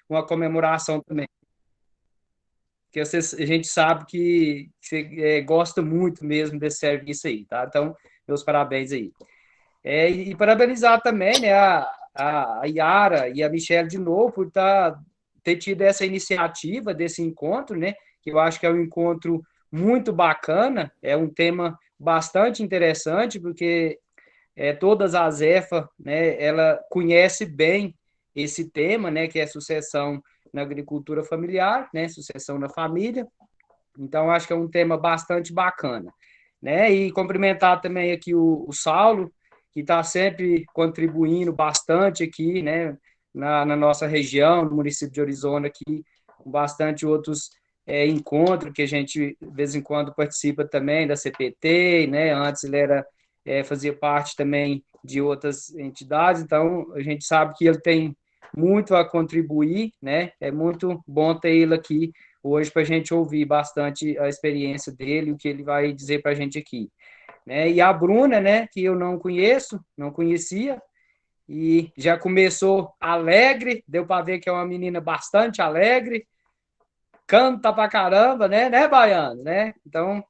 uma comemoração também. Porque a gente sabe que você gosta muito mesmo desse serviço aí, tá? Então, meus parabéns aí. E parabenizar também, né, a Yara e a Michelle de novo por ter tido essa iniciativa desse encontro, né, que eu acho que é um encontro muito bacana, é um tema bastante interessante, porque todas as EFA, né, ela conhece bem esse tema, né, que é sucessão na agricultura familiar, né, sucessão na família. Então, acho que é um tema bastante bacana, né? E cumprimentar também aqui o Saulo, que está sempre contribuindo bastante aqui, né, na nossa região, no município de Orizona, aqui, com bastante outros encontros que a gente, de vez em quando, participa também da CPT, né? Antes ele fazia parte também de outras entidades, então a gente sabe que ele tem muito a contribuir, né? É muito bom ter ele aqui hoje para a gente ouvir bastante a experiência dele, o que ele vai dizer para a gente aqui, né? E a Bruna, né, que eu não conheço, não conhecia, e já começou alegre, deu para ver que é uma menina bastante alegre, canta pra caramba, né, Baiano, né? Então,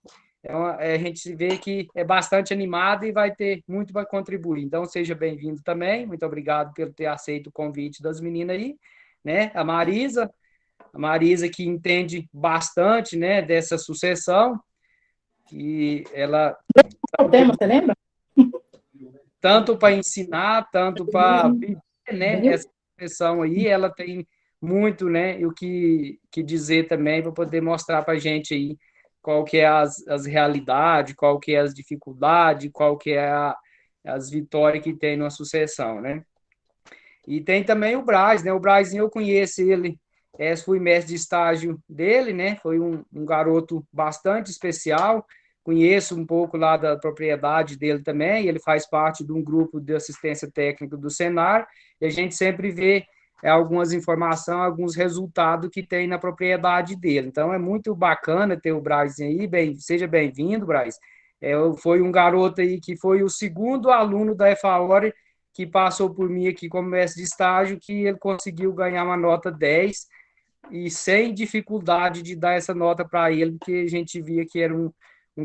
a gente vê que é bastante animado e vai ter muito para contribuir. Então, seja bem-vindo também, muito obrigado por ter aceito o convite das meninas aí, né? A Marisa que entende bastante, né, dessa sucessão, que ela O tema, você lembra? tanto para ensinar, tanto para viver, né, essa sucessão aí, ela tem muito, né, o que dizer também para poder mostrar para a gente aí qual que é as realidades, qual que é as dificuldades, qual que é as vitórias que tem numa sucessão, né? E tem também o Braz, né? O Brazinho eu conheço ele, fui mestre de estágio dele, né? Foi um garoto bastante especial. Conheço um pouco lá da propriedade dele também. Ele faz parte de um grupo de assistência técnica do Senar. E a gente sempre vê algumas informações, alguns resultados que tem na propriedade dele. Então é muito bacana ter o Brazinho aí. Seja bem-vindo, Braz. Foi um garoto aí que foi o segundo aluno da EFAORE que passou por mim aqui como mestre de estágio, que ele conseguiu ganhar uma nota 10 e sem dificuldade de dar essa nota para ele, porque a gente via que era um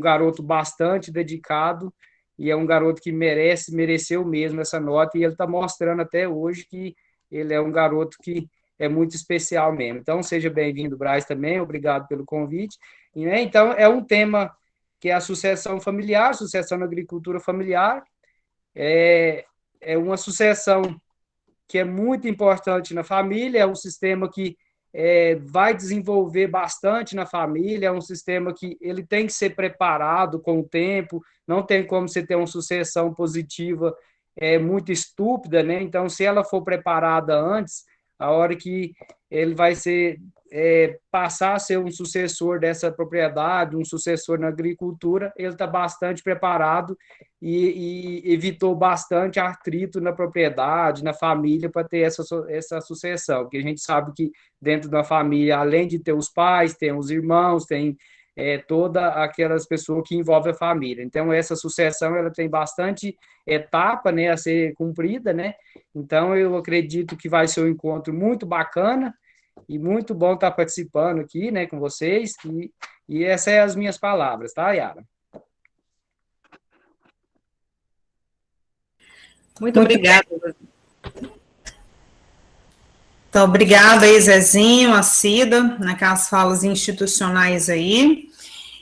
garoto bastante dedicado e é um garoto que mereceu mesmo essa nota, e ele está mostrando até hoje que ele é um garoto que é muito especial mesmo. Então, seja bem-vindo, Braz, também, obrigado pelo convite. E, né, então, é um tema que é a sucessão familiar, sucessão na agricultura familiar, é uma sucessão que é muito importante na família, é um sistema que vai desenvolver bastante na família, é um sistema que ele tem que ser preparado com o tempo, não tem como você ter uma sucessão positiva muito estúpida, né? Então, se ela for preparada antes, a hora que ele vai passar a ser um sucessor dessa propriedade, um sucessor na agricultura, ele está bastante preparado e evitou bastante atrito na propriedade, na família, para ter essa sucessão, porque a gente sabe que dentro da família, além de ter os pais, tem os irmãos, tem toda aquelas pessoas que envolvem a família. Então, essa sucessão ela tem bastante etapa, né, a ser cumprida, né? Então, eu acredito que vai ser um encontro muito bacana e muito bom estar participando aqui, né, com vocês, e essas são as minhas palavras, tá, Yara? Muito obrigada. Então, obrigada aí, Zezinho, a Cida, naquelas falas institucionais aí.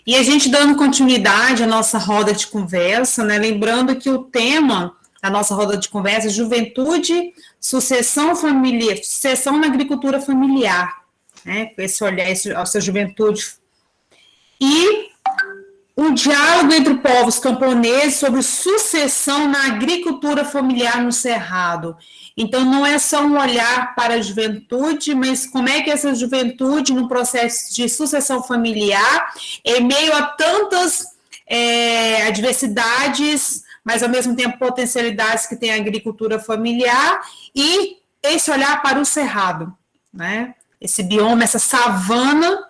E a gente dando continuidade à nossa roda de conversa, né? Lembrando que o tema da nossa roda de conversa é juventude, sucessão familiar, sucessão na agricultura familiar, né? Com esse olhar, essa juventude. E um diálogo entre povos camponeses sobre sucessão na agricultura familiar no Cerrado. Então, não é só um olhar para a juventude, mas como é que essa juventude, no processo de sucessão familiar, em meio a tantas adversidades, mas, ao mesmo tempo, potencialidades que tem a agricultura familiar, e esse olhar para o Cerrado, né? Esse bioma, essa savana,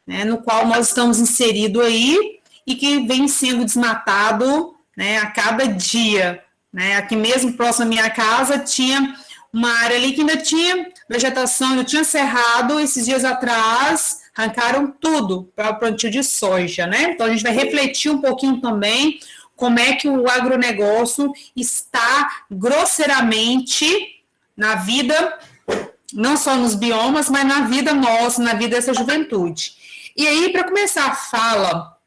né, no qual nós estamos inseridos aí, e que vem sendo desmatado, né, a cada dia, né? Aqui mesmo, próximo à minha casa, tinha uma área ali que ainda tinha vegetação, ainda tinha cerrado, esses dias atrás arrancaram tudo para o plantio de soja, né? Então, a gente vai refletir um pouquinho também como é que o agronegócio está grosseiramente na vida, não só nos biomas, mas na vida nossa, na vida dessa juventude. E aí, para começar a fala,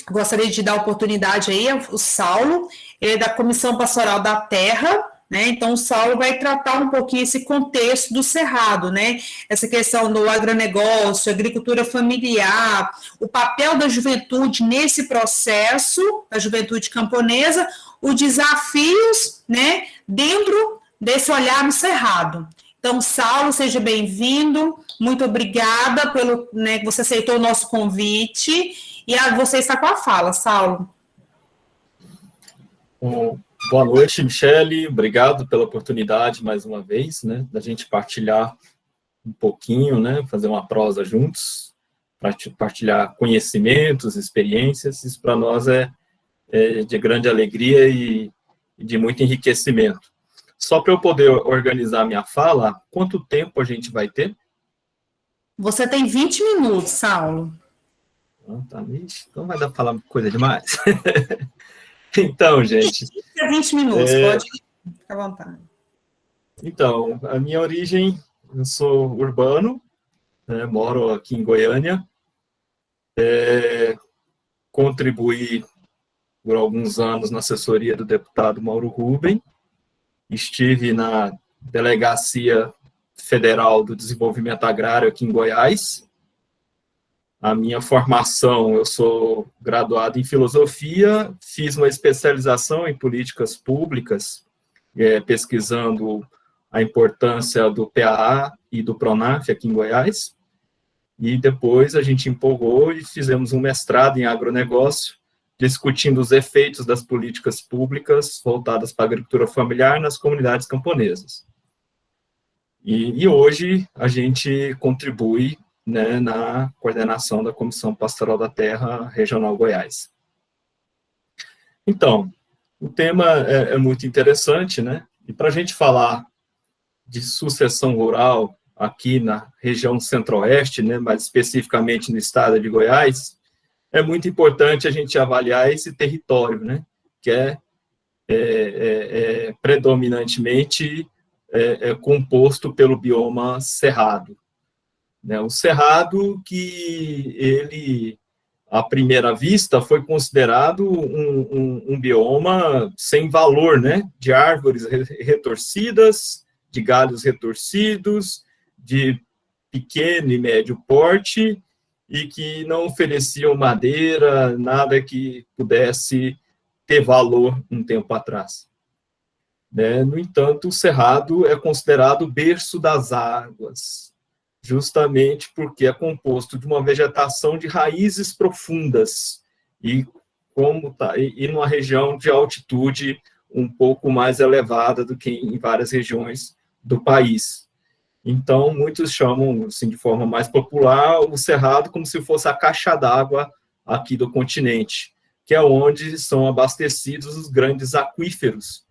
gostaria de dar oportunidade aí ao Saulo, ele é da Comissão Pastoral da Terra, né? Então, o Saulo vai tratar um pouquinho esse contexto do cerrado, né? Essa questão do agronegócio, agricultura familiar, o papel da juventude nesse processo, da juventude camponesa, os desafios, né, dentro desse olhar no cerrado. Então, Saulo, seja bem-vindo, muito obrigada pelo, né, que você aceitou o nosso convite, e você está com a fala, Saulo. Boa noite, Michele, obrigado pela oportunidade, mais uma vez, né, da gente partilhar um pouquinho, né, fazer uma prosa juntos, partilhar conhecimentos, experiências, isso para nós é de grande alegria e de muito enriquecimento. Só para eu poder organizar minha fala, quanto tempo a gente vai ter? Você tem 20 minutos, Saulo. Tá, então vai dar para falar coisa demais. Então, gente... 20 minutos, pode ficar à vontade. Então, a minha origem, eu sou urbano, né, moro aqui em Goiânia, contribuí por alguns anos na assessoria do deputado Mauro Rubem, estive na Delegacia Federal do Desenvolvimento Agrário aqui em Goiás. A minha formação, eu sou graduado em filosofia, fiz uma especialização em políticas públicas, pesquisando a importância do PAA e do PRONAF aqui em Goiás, e depois a gente empolgou e fizemos um mestrado em agronegócio, discutindo os efeitos das políticas públicas voltadas para a agricultura familiar nas comunidades camponesas. E hoje a gente contribui, né, na coordenação da Comissão Pastoral da Terra Regional Goiás. Então, o tema é muito interessante, né? E para a gente falar de sucessão rural aqui na região centro-oeste, né, mais especificamente no estado de Goiás, é muito importante a gente avaliar esse território, né, que é predominantemente composto pelo bioma cerrado. Né, o cerrado que ele, à primeira vista, foi considerado um bioma sem valor, né, de árvores retorcidas, de galhos retorcidos, de pequeno e médio porte, e que não ofereciam madeira, nada que pudesse ter valor um tempo atrás. Né? No entanto, o cerrado é considerado o berço das águas, justamente porque é composto de uma vegetação de raízes profundas, e numa região de altitude um pouco mais elevada do que em várias regiões do país. Então, muitos chamam, assim, de forma mais popular, o cerrado como se fosse a caixa d'água aqui do continente, que é onde são abastecidos os grandes aquíferos,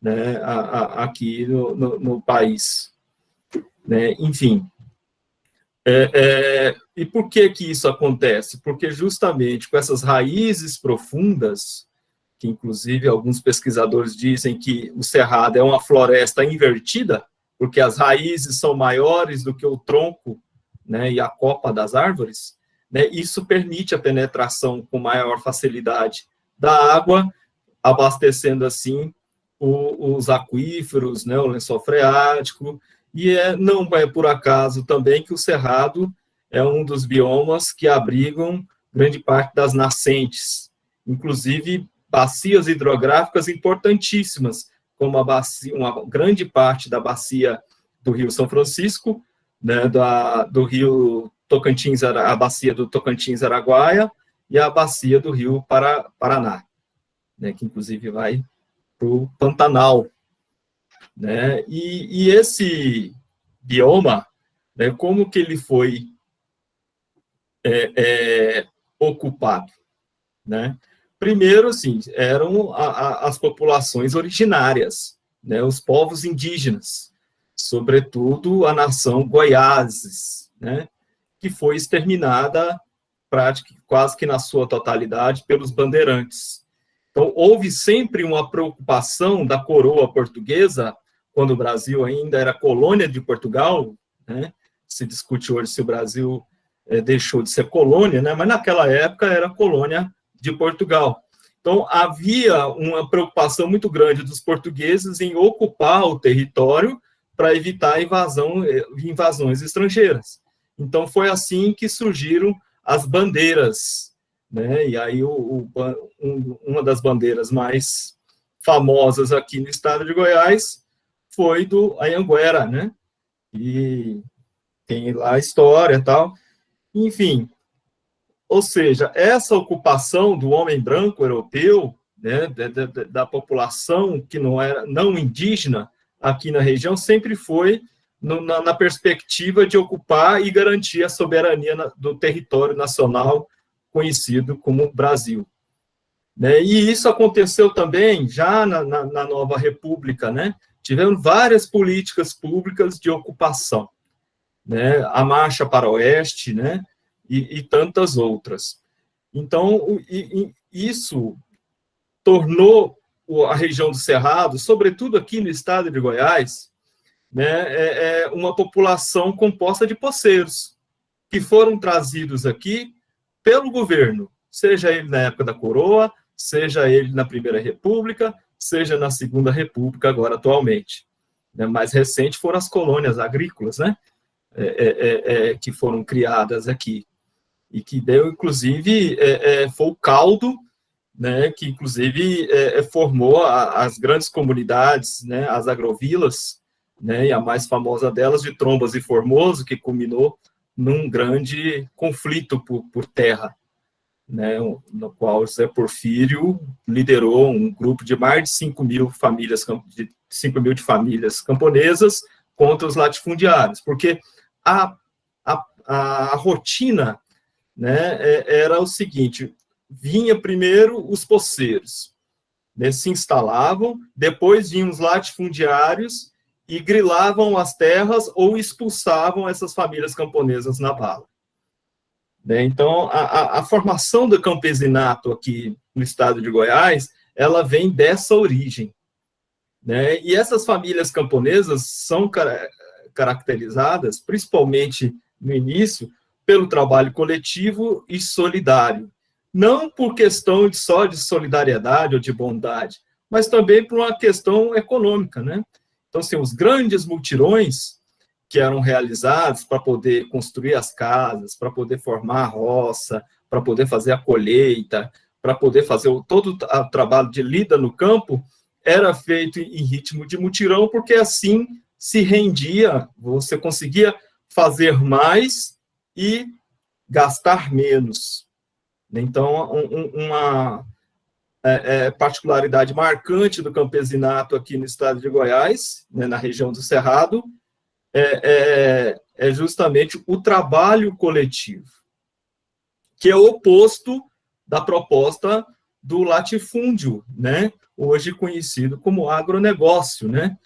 né, aqui no país. Né? Enfim, e por que isso acontece? Porque justamente com essas raízes profundas, que inclusive alguns pesquisadores dizem que o cerrado é uma floresta invertida, porque as raízes são maiores do que o tronco, né, e a copa das árvores, né, isso permite a penetração com maior facilidade da água, abastecendo assim os aquíferos, né, o lençol freático, e não é por acaso também que o cerrado é um dos biomas que abrigam grande parte das nascentes, inclusive bacias hidrográficas importantíssimas, como uma grande parte da bacia do Rio São Francisco, né, do Rio Tocantins, a bacia do Tocantins-Araguaia, e a bacia do Rio Paraná, né, que inclusive vai para o Pantanal. Né, e esse bioma, né, como que ele foi ocupado? Né? Primeiro, assim, eram as populações originárias, né, os povos indígenas. sobretudo a nação Goiáses, né, que foi exterminada quase que na sua totalidade pelos bandeirantes. Então, houve sempre uma preocupação da coroa portuguesa, quando o Brasil ainda era colônia de Portugal, né? Se discute hoje se o Brasil deixou de ser colônia, né? Mas naquela época era colônia de Portugal. Então, havia uma preocupação muito grande dos portugueses em ocupar o território para evitar invasões estrangeiras. Então, foi assim que surgiram as bandeiras, né? E aí uma das bandeiras mais famosas aqui no estado de Goiás foi do Anhanguera, né? E tem lá a história e tal. Enfim, ou seja, essa ocupação do homem branco europeu, né, da população que não indígena aqui na região, sempre foi na perspectiva de ocupar e garantir a soberania do território nacional conhecido como Brasil. Né? E isso aconteceu também já na nova república, né? Tivemos várias políticas públicas de ocupação, né? A Marcha para o Oeste, né? E tantas outras. Então, isso tornou a região do Cerrado, sobretudo aqui no estado de Goiás, né, uma população composta de poceiros, que foram trazidos aqui pelo governo, seja ele na época da coroa, seja ele na Primeira República, seja na Segunda República, agora atualmente. Mais recente foram as colônias agrícolas, né, que foram criadas aqui, e que deu, inclusive, foi o caldo, né, que, inclusive, formou as grandes comunidades, né, as agrovilas, né, e a mais famosa delas, de Trombas e Formoso, que culminou num grande conflito por terra, né, no qual José Porfírio liderou um grupo de mais de 5 mil famílias, de famílias camponesas contra os latifundiários, porque a rotina, né, era o seguinte: vinha primeiro os poceiros, né, se instalavam, depois vinham os latifundiários e grilavam as terras ou expulsavam essas famílias camponesas na bala. Né, então, a formação do campesinato aqui no estado de Goiás, ela vem dessa origem. Né, e essas famílias camponesas são caracterizadas, principalmente no início, pelo trabalho coletivo e solidário. Não por questão só de solidariedade ou de bondade, mas também por uma questão econômica, né? Então, assim, os grandes mutirões que eram realizados para poder construir as casas, para poder formar a roça, para poder fazer a colheita, para poder fazer todo o trabalho de lida no campo, era feito em ritmo de mutirão, porque assim se rendia, você conseguia fazer mais e gastar menos. Então, uma particularidade marcante do campesinato aqui no estado de Goiás, né, na região do Cerrado, é justamente o trabalho coletivo, que é o oposto da proposta do latifúndio, né, hoje conhecido como agronegócio, né,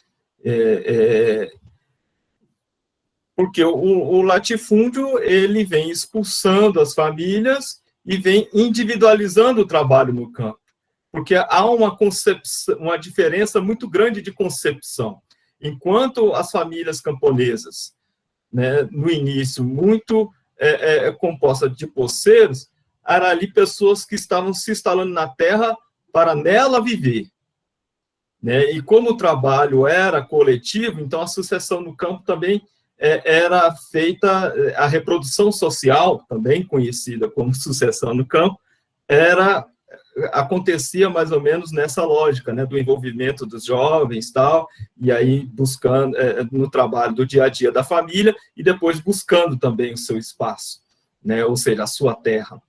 porque o latifúndio, ele vem expulsando as famílias e vem individualizando o trabalho no campo, porque há uma diferença muito grande de concepção. Enquanto as famílias camponesas, né, no início, muito compostas de poceiros, eram ali pessoas que estavam se instalando na terra para nela viver. Né? E como o trabalho era coletivo, então a sucessão no campo também era feita, a reprodução social, também conhecida como sucessão no campo, acontecia mais ou menos nessa lógica, né, do envolvimento dos jovens, tal, e aí buscando, no trabalho do dia a dia da família, e depois buscando também o seu espaço, né, ou seja, a sua terra.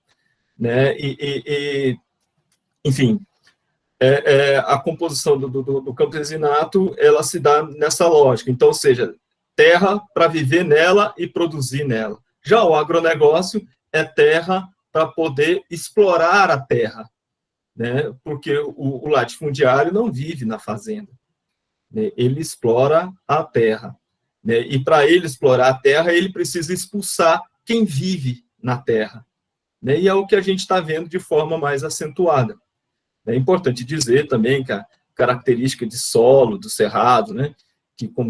Né, enfim, a composição do campesinato, ela se dá nessa lógica, então, ou seja, terra para viver nela e produzir nela. Já o agronegócio é terra para poder explorar a terra, né? Porque o latifundiário não vive na fazenda, né? Ele explora a terra. né? E para ele explorar a terra, ele precisa expulsar quem vive na terra, né? E é o que a gente está vendo de forma mais acentuada. É importante dizer também que a característica de solo do cerrado, né, que como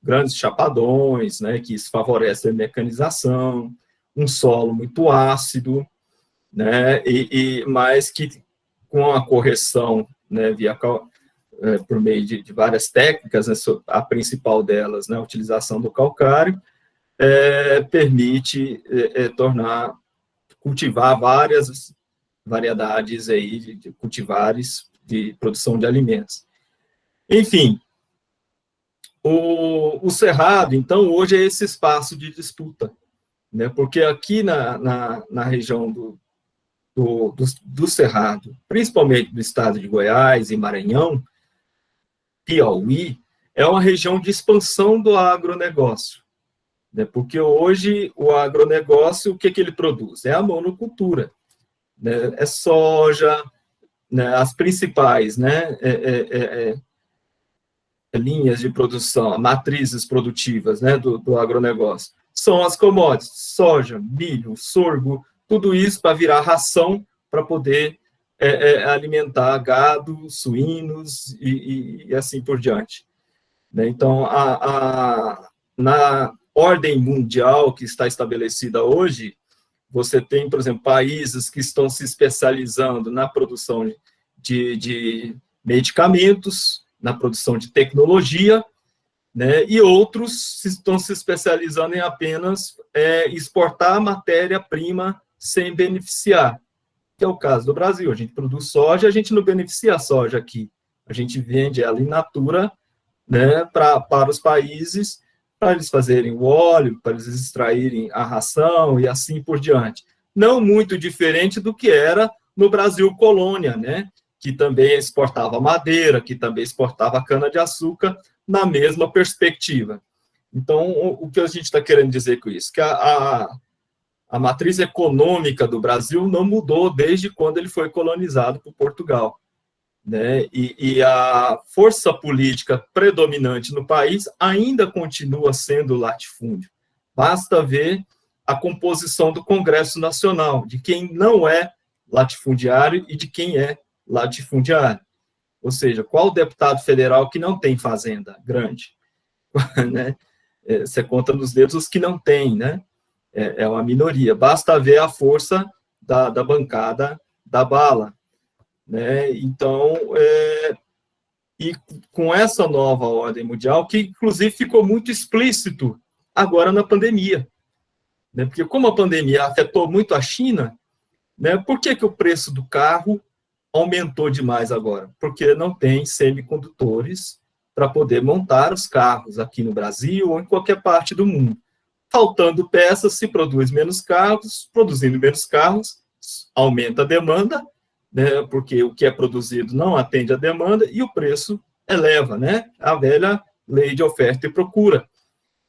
grandes chapadões, né, que isso favorece a mecanização, um solo muito ácido, né, mas que com a correção, né, por meio de várias técnicas, né, a principal delas, né, a utilização do calcário, permite cultivar várias variedades aí de cultivares de produção de alimentos. Enfim, o cerrado, então, hoje é esse espaço de disputa, né? Porque aqui na região do cerrado, principalmente do estado de Goiás e Maranhão, Piauí, é uma região de expansão do agronegócio, né? Porque hoje o agronegócio, o que ele produz? É a monocultura, né? É soja, né? As principais, né? Linhas de produção, matrizes produtivas, né, do agronegócio, são as commodities, soja, milho, sorgo, tudo isso para virar ração para poder alimentar gado, suínos e assim por diante. Né? Então, na ordem mundial que está estabelecida hoje, você tem, por exemplo, países que estão se especializando na produção de medicamentos, na produção de tecnologia, né, e outros estão se especializando em apenas exportar matéria-prima sem beneficiar, que é o caso do Brasil. A gente produz soja, a gente não beneficia a soja aqui, a gente vende ela in natura, né, para os países, para eles fazerem o óleo, para eles extraírem a ração e assim por diante. Não muito diferente do que era no Brasil colônia, né, que também exportava madeira, que também exportava cana-de-açúcar, na mesma perspectiva. Então, o que a gente está querendo dizer com isso? Que a matriz econômica do Brasil não mudou desde quando ele foi colonizado por Portugal, né? E a força política predominante no país ainda continua sendo o latifúndio. Basta ver a composição do Congresso Nacional, de quem não é latifundiário e de quem é latifundiário. Ou seja, qual deputado federal que não tem fazenda grande? Né? Você conta nos dedos os que não tem, né? É uma minoria. Basta ver a força da bancada da bala. Né? Então, e com essa nova ordem mundial, que inclusive ficou muito explícito agora na pandemia. Né? Porque como a pandemia afetou muito a China, né? Por que o preço do carro aumentou demais agora? Porque não tem semicondutores para poder montar os carros aqui no Brasil ou em qualquer parte do mundo. Faltando peças, se produz menos carros, produzindo menos carros, aumenta a demanda, né, porque o que é produzido não atende à demanda e o preço eleva, né, a velha lei de oferta e procura.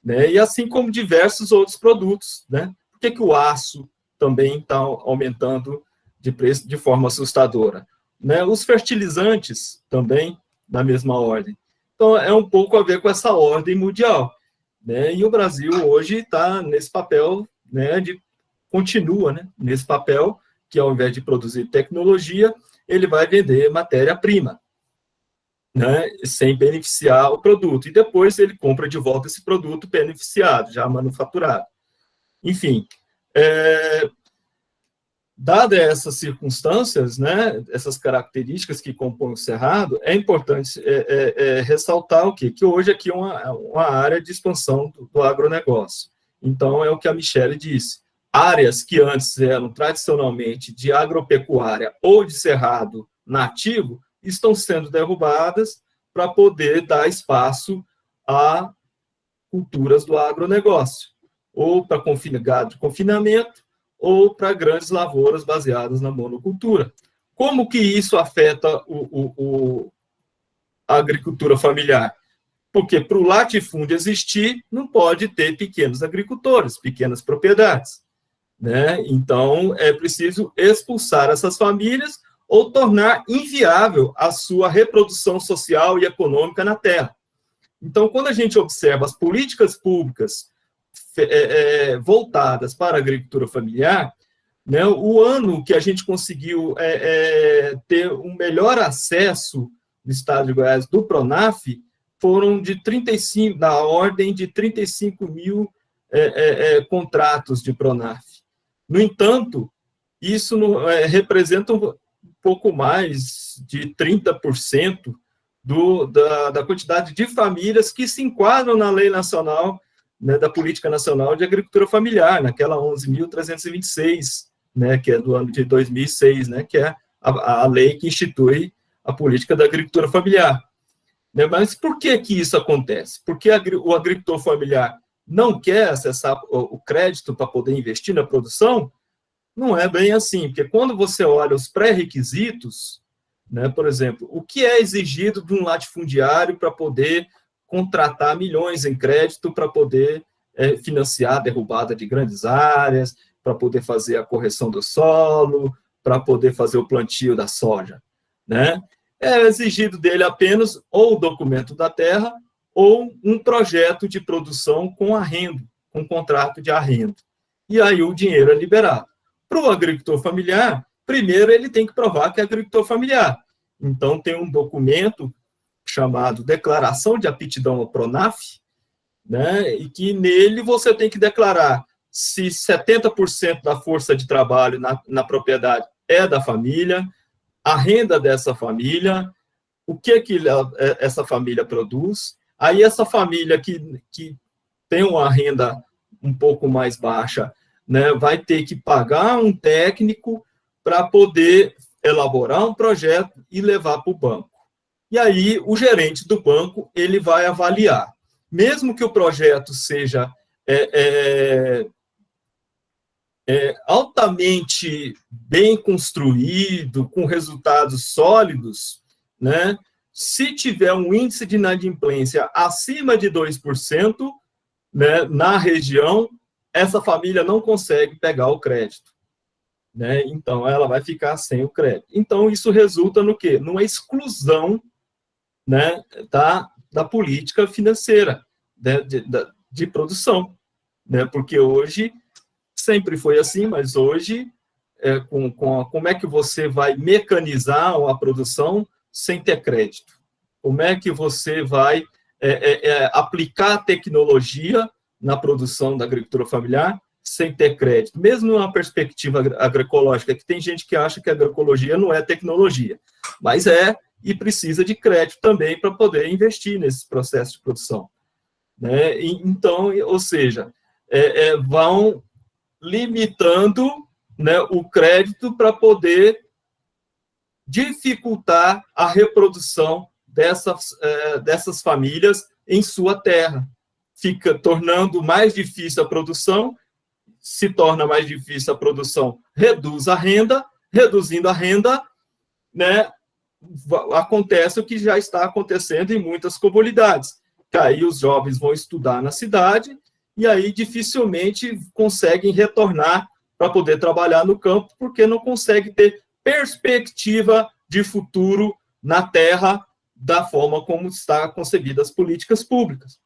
Né, e assim como diversos outros produtos. Né? Por que o aço também está aumentando de preço de forma assustadora? Né, os fertilizantes também, na mesma ordem. Então, é um pouco a ver com essa ordem mundial. Né, e o Brasil hoje está nesse papel, né, continua, né, nesse papel que, ao invés de produzir tecnologia, ele vai vender matéria-prima, né, sem beneficiar o produto. E depois ele compra de volta esse produto beneficiado, já manufaturado. Enfim, dadas essas circunstâncias, né, essas características que compõem o cerrado, é importante ressaltar o quê? Que hoje aqui é uma área de expansão do agronegócio. Então, é o que a Michele disse. Áreas que antes eram tradicionalmente de agropecuária ou de cerrado nativo estão sendo derrubadas para poder dar espaço a culturas do agronegócio, ou para gado de confinamento, ou para grandes lavouras baseadas na monocultura. Como que isso afeta a agricultura familiar? Porque para o latifúndio existir, não pode ter pequenos agricultores, pequenas propriedades. Né? Então, é preciso expulsar essas famílias ou tornar inviável a sua reprodução social e econômica na terra. Então, quando a gente observa as políticas públicas voltadas para a agricultura familiar, né, o ano que a gente conseguiu ter um melhor acesso no estado de Goiás do Pronaf foram da ordem de 35 mil contratos de Pronaf. No entanto, isso representa um pouco mais de 30% da quantidade de famílias que se enquadram na lei nacional, né, da Política Nacional de Agricultura Familiar, naquela 11.326, né, que é do ano de 2006, né, que é a lei que institui a política da agricultura familiar. Né, mas por que isso acontece? Porque o agricultor familiar não quer acessar o crédito para poder investir na produção? Não é bem assim, porque quando você olha os pré-requisitos, né, por exemplo, o que é exigido de um latifundiário para poder contratar milhões em crédito para poder financiar a derrubada de grandes áreas, para poder fazer a correção do solo, para poder fazer o plantio da soja, né? É exigido dele apenas ou o documento da terra ou um projeto de produção com arrendo, com contrato de arrendo. E aí o dinheiro é liberado. Para o agricultor familiar, primeiro ele tem que provar que é agricultor familiar. Então, tem um documento chamado Declaração de Aptidão ao Pronaf, né, e que nele você tem que declarar se 70% da força de trabalho na propriedade é da família, a renda dessa família, o que essa família produz. Aí essa família que tem uma renda um pouco mais baixa, né, vai ter que pagar um técnico para poder elaborar um projeto e levar para o banco. E aí o gerente do banco ele vai avaliar. Mesmo que o projeto seja altamente bem construído, com resultados sólidos, né, se tiver um índice de inadimplência acima de 2%, né, na região, essa família não consegue pegar o crédito, né? Então, ela vai ficar sem o crédito. Então, isso resulta no quê? Numa exclusão, né, da política financeira, né, de produção, né? Porque hoje, sempre foi assim, mas hoje, como é que você vai mecanizar a produção sem ter crédito? Como é que você vai aplicar a tecnologia na produção da agricultura familiar sem ter crédito? Mesmo numa perspectiva agroecológica, que tem gente que acha que a agroecologia não é tecnologia, mas e precisa de crédito também para poder investir nesse processo de produção, né? Então, ou seja, vão limitando, né, o crédito para poder dificultar a reprodução dessas famílias em sua terra. Fica tornando mais difícil a produção, se torna mais difícil a produção, reduz a renda, reduzindo a renda, né, acontece o que já está acontecendo em muitas comunidades, que aí os jovens vão estudar na cidade e aí dificilmente conseguem retornar para poder trabalhar no campo, porque não consegue ter perspectiva de futuro na terra da forma como está concebidas as políticas públicas.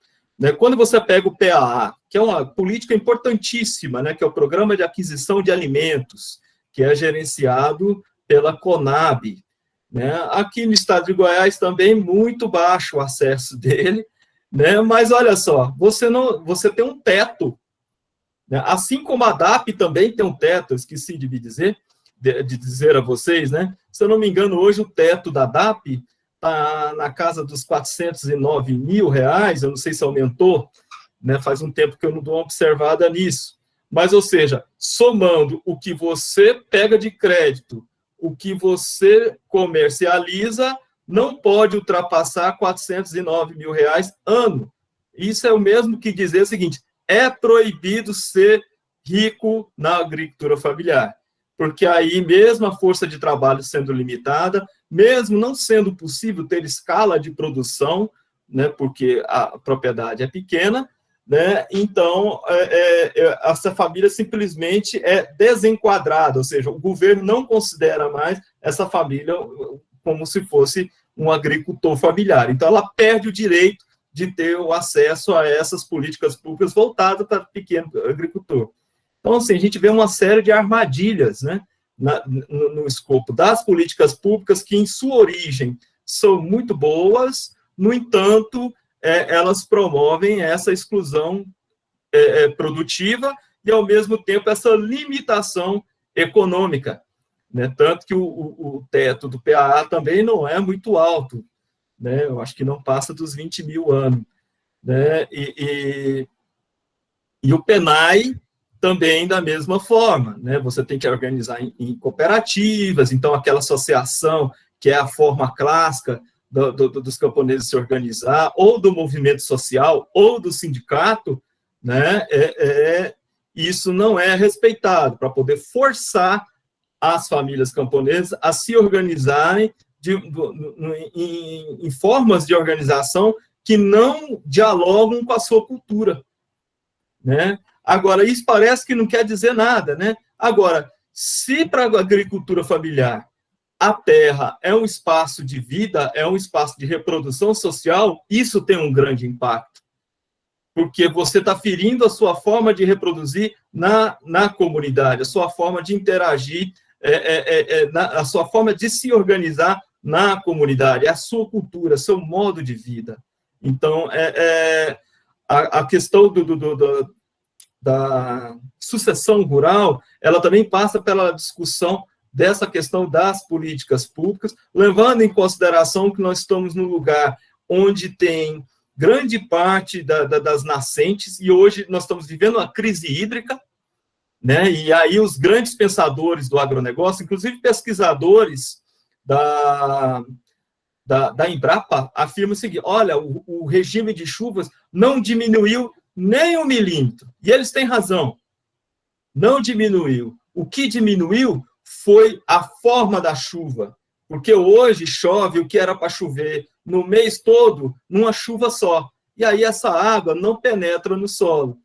Quando você pega o PAA, que é uma política importantíssima, né, que é o Programa de Aquisição de Alimentos, que é gerenciado pela CONAB, né, aqui no estado de Goiás também muito baixo o acesso dele, né, mas olha só, você tem um teto, né, assim como a DAP também tem um teto, eu esqueci de dizer a vocês, né, se eu não me engano, hoje o teto da DAP está na casa dos R$409 mil, eu não sei se aumentou, né, faz um tempo que eu não dou uma observada nisso, mas, ou seja, somando o que você pega de crédito, o que você comercializa, não pode ultrapassar R$409 mil ano. Isso é o mesmo que dizer o seguinte, é proibido ser rico na agricultura familiar, porque aí mesmo a força de trabalho sendo limitada, mesmo não sendo possível ter escala de produção, né, porque a propriedade é pequena, né, então essa família simplesmente é desenquadrada, ou seja, o governo não considera mais essa família como se fosse um agricultor familiar. Então, ela perde o direito de ter o acesso a essas políticas públicas voltadas para o pequeno agricultor. Então, assim, a gente vê uma série de armadilhas, né, no escopo das políticas públicas que, em sua origem, são muito boas, no entanto, elas promovem essa exclusão produtiva e, ao mesmo tempo, essa limitação econômica, né? Tanto que o teto do PAA também não é muito alto, né? Eu acho que não passa dos 20 mil anos, né? E o PENAI também da mesma forma, né? Você tem que organizar em cooperativas, então aquela associação que é a forma clássica dos camponeses se organizar, ou do movimento social, ou do sindicato, né? Isso não é respeitado, para poder forçar as famílias camponesas a se organizarem em formas de organização que não dialogam com a sua cultura, né? Agora, isso parece que não quer dizer nada, né? Agora, se para a agricultura familiar a terra é um espaço de vida, é um espaço de reprodução social, isso tem um grande impacto, porque você está ferindo a sua forma de reproduzir na comunidade, a sua forma de interagir, a sua forma de se organizar na comunidade, a sua cultura, seu modo de vida. Então, a questão da sucessão rural, ela também passa pela discussão dessa questão das políticas públicas, levando em consideração que nós estamos num lugar onde tem grande parte das nascentes, e hoje nós estamos vivendo uma crise hídrica, né? E aí os grandes pensadores do agronegócio, inclusive pesquisadores da Embrapa, afirmam o seguinte: olha, o regime de chuvas não diminuiu nem 1 milímetro. E eles têm razão, não diminuiu. O que diminuiu foi a forma da chuva, porque hoje chove o que era para chover no mês todo, numa chuva só. E aí essa água não penetra no solo,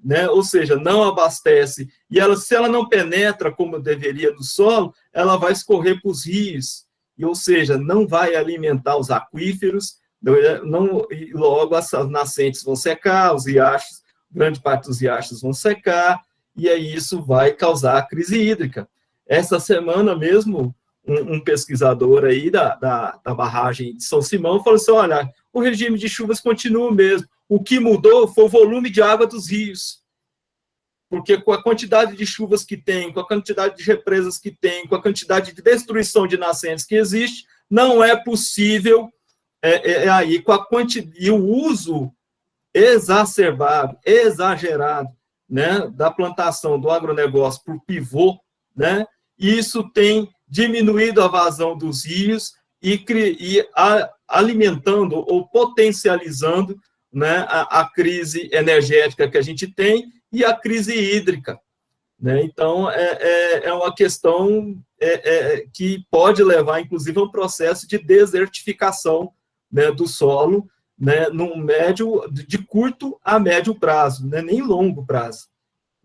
né? Ou seja, não abastece. E se ela não penetra como deveria no solo, ela vai escorrer para os rios. E, ou seja, não vai alimentar os aquíferos, e logo as nascentes vão secar, os riachos, grande parte dos riachos vão secar, e aí isso vai causar a crise hídrica. Essa semana mesmo, um pesquisador aí da barragem de São Simão falou assim: olha, o regime de chuvas continua o mesmo, o que mudou foi o volume de água dos rios, porque com a quantidade de chuvas que tem, com a quantidade de represas que tem, com a quantidade de destruição de nascentes que existe, não é possível, aí, e o uso exacerbado, exagerado, né, da plantação do agronegócio por pivô, né, isso tem diminuído a vazão dos rios e alimentando ou potencializando, né, a crise energética que a gente tem e a crise hídrica, né? Então, é uma questão que pode levar, inclusive, a um processo de desertificação, né, do solo, né, de curto a médio prazo, né, nem longo prazo,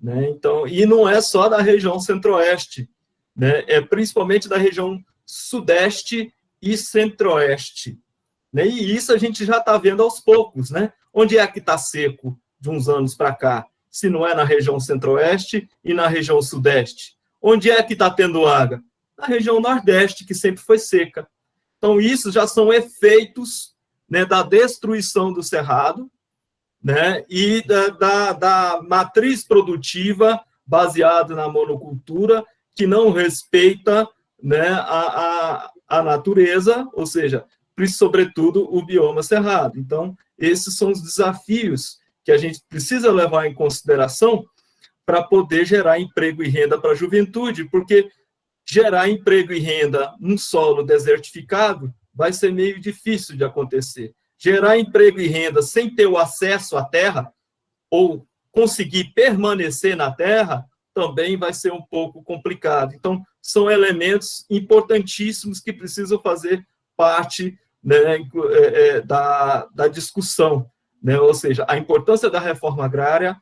né? Então, e não é só da região centro-oeste, né, é principalmente da região sudeste e centro-oeste, né? E isso a gente já está vendo aos poucos, né? Onde é que está seco de uns anos para cá, se não é na região centro-oeste e na região sudeste? Onde é que está tendo água? Na região nordeste, que sempre foi seca. Então, isso já são efeitos, né, da destruição do cerrado, né, e da matriz produtiva baseada na monocultura, que não respeita, né, a natureza, ou seja, sobretudo o bioma cerrado. Então, esses são os desafios que a gente precisa levar em consideração para poder gerar emprego e renda para a juventude, porque gerar emprego e renda num solo desertificado vai ser meio difícil de acontecer. Gerar emprego e renda sem ter o acesso à terra, ou conseguir permanecer na terra, também vai ser um pouco complicado. Então, são elementos importantíssimos que precisam fazer parte, né, da discussão, né? Ou seja, a importância da reforma agrária,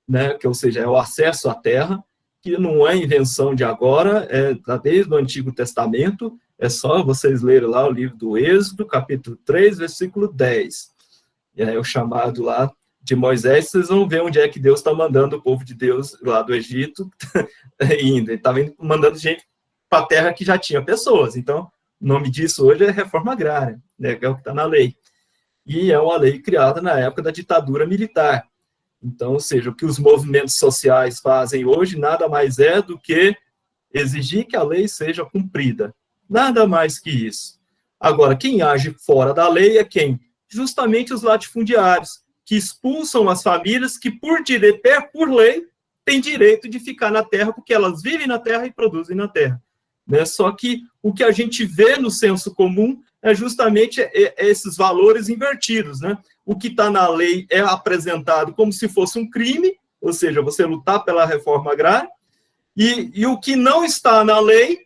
né, ou seja, é o acesso à terra, que não é invenção de agora, desde o Antigo Testamento. É só vocês lerem lá o livro do Êxodo, capítulo 3, versículo 10. é o chamado lá de Moisés, vocês vão ver onde é que Deus está mandando o povo de Deus lá do Egito, indo. Ele estava mandando gente para a terra que já tinha pessoas. Então, o nome disso hoje é reforma agrária, né, que é o que está na lei. E é uma lei criada na época da ditadura militar. Então, ou seja, o que os movimentos sociais fazem hoje nada mais é do que exigir que a lei seja cumprida. Nada mais que isso. Agora, quem age fora da lei é quem? Justamente os latifundiários, que expulsam as famílias que, por lei, têm direito de ficar na terra, porque elas vivem na terra e produzem na terra. Né? Só que o que a gente vê no senso comum é justamente esses valores invertidos. Né? O que está na lei é apresentado como se fosse um crime, ou seja, você lutar pela reforma agrária, e o que não está na lei,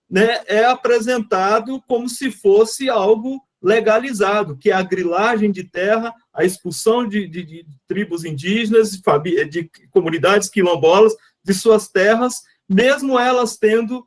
né, é apresentado como se fosse algo legalizado, que é a grilagem de terra, a expulsão de tribos indígenas, de comunidades quilombolas de suas terras, mesmo elas tendo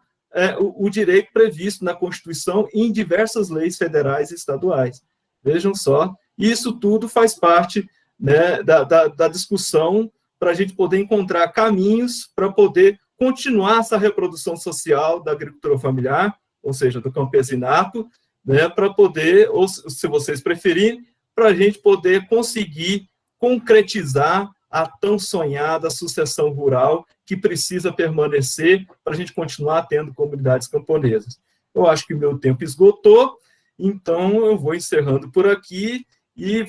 o direito previsto na Constituição e em diversas leis federais e estaduais. Vejam só, isso tudo faz parte, né, da discussão para a gente poder encontrar caminhos para poder continuar essa reprodução social da agricultura familiar, ou seja, do campesinato, né, para poder, ou se vocês preferirem, para a gente poder conseguir concretizar a tão sonhada sucessão rural que precisa permanecer para a gente continuar tendo comunidades camponesas. Eu acho que o meu tempo esgotou, então eu vou encerrando por aqui e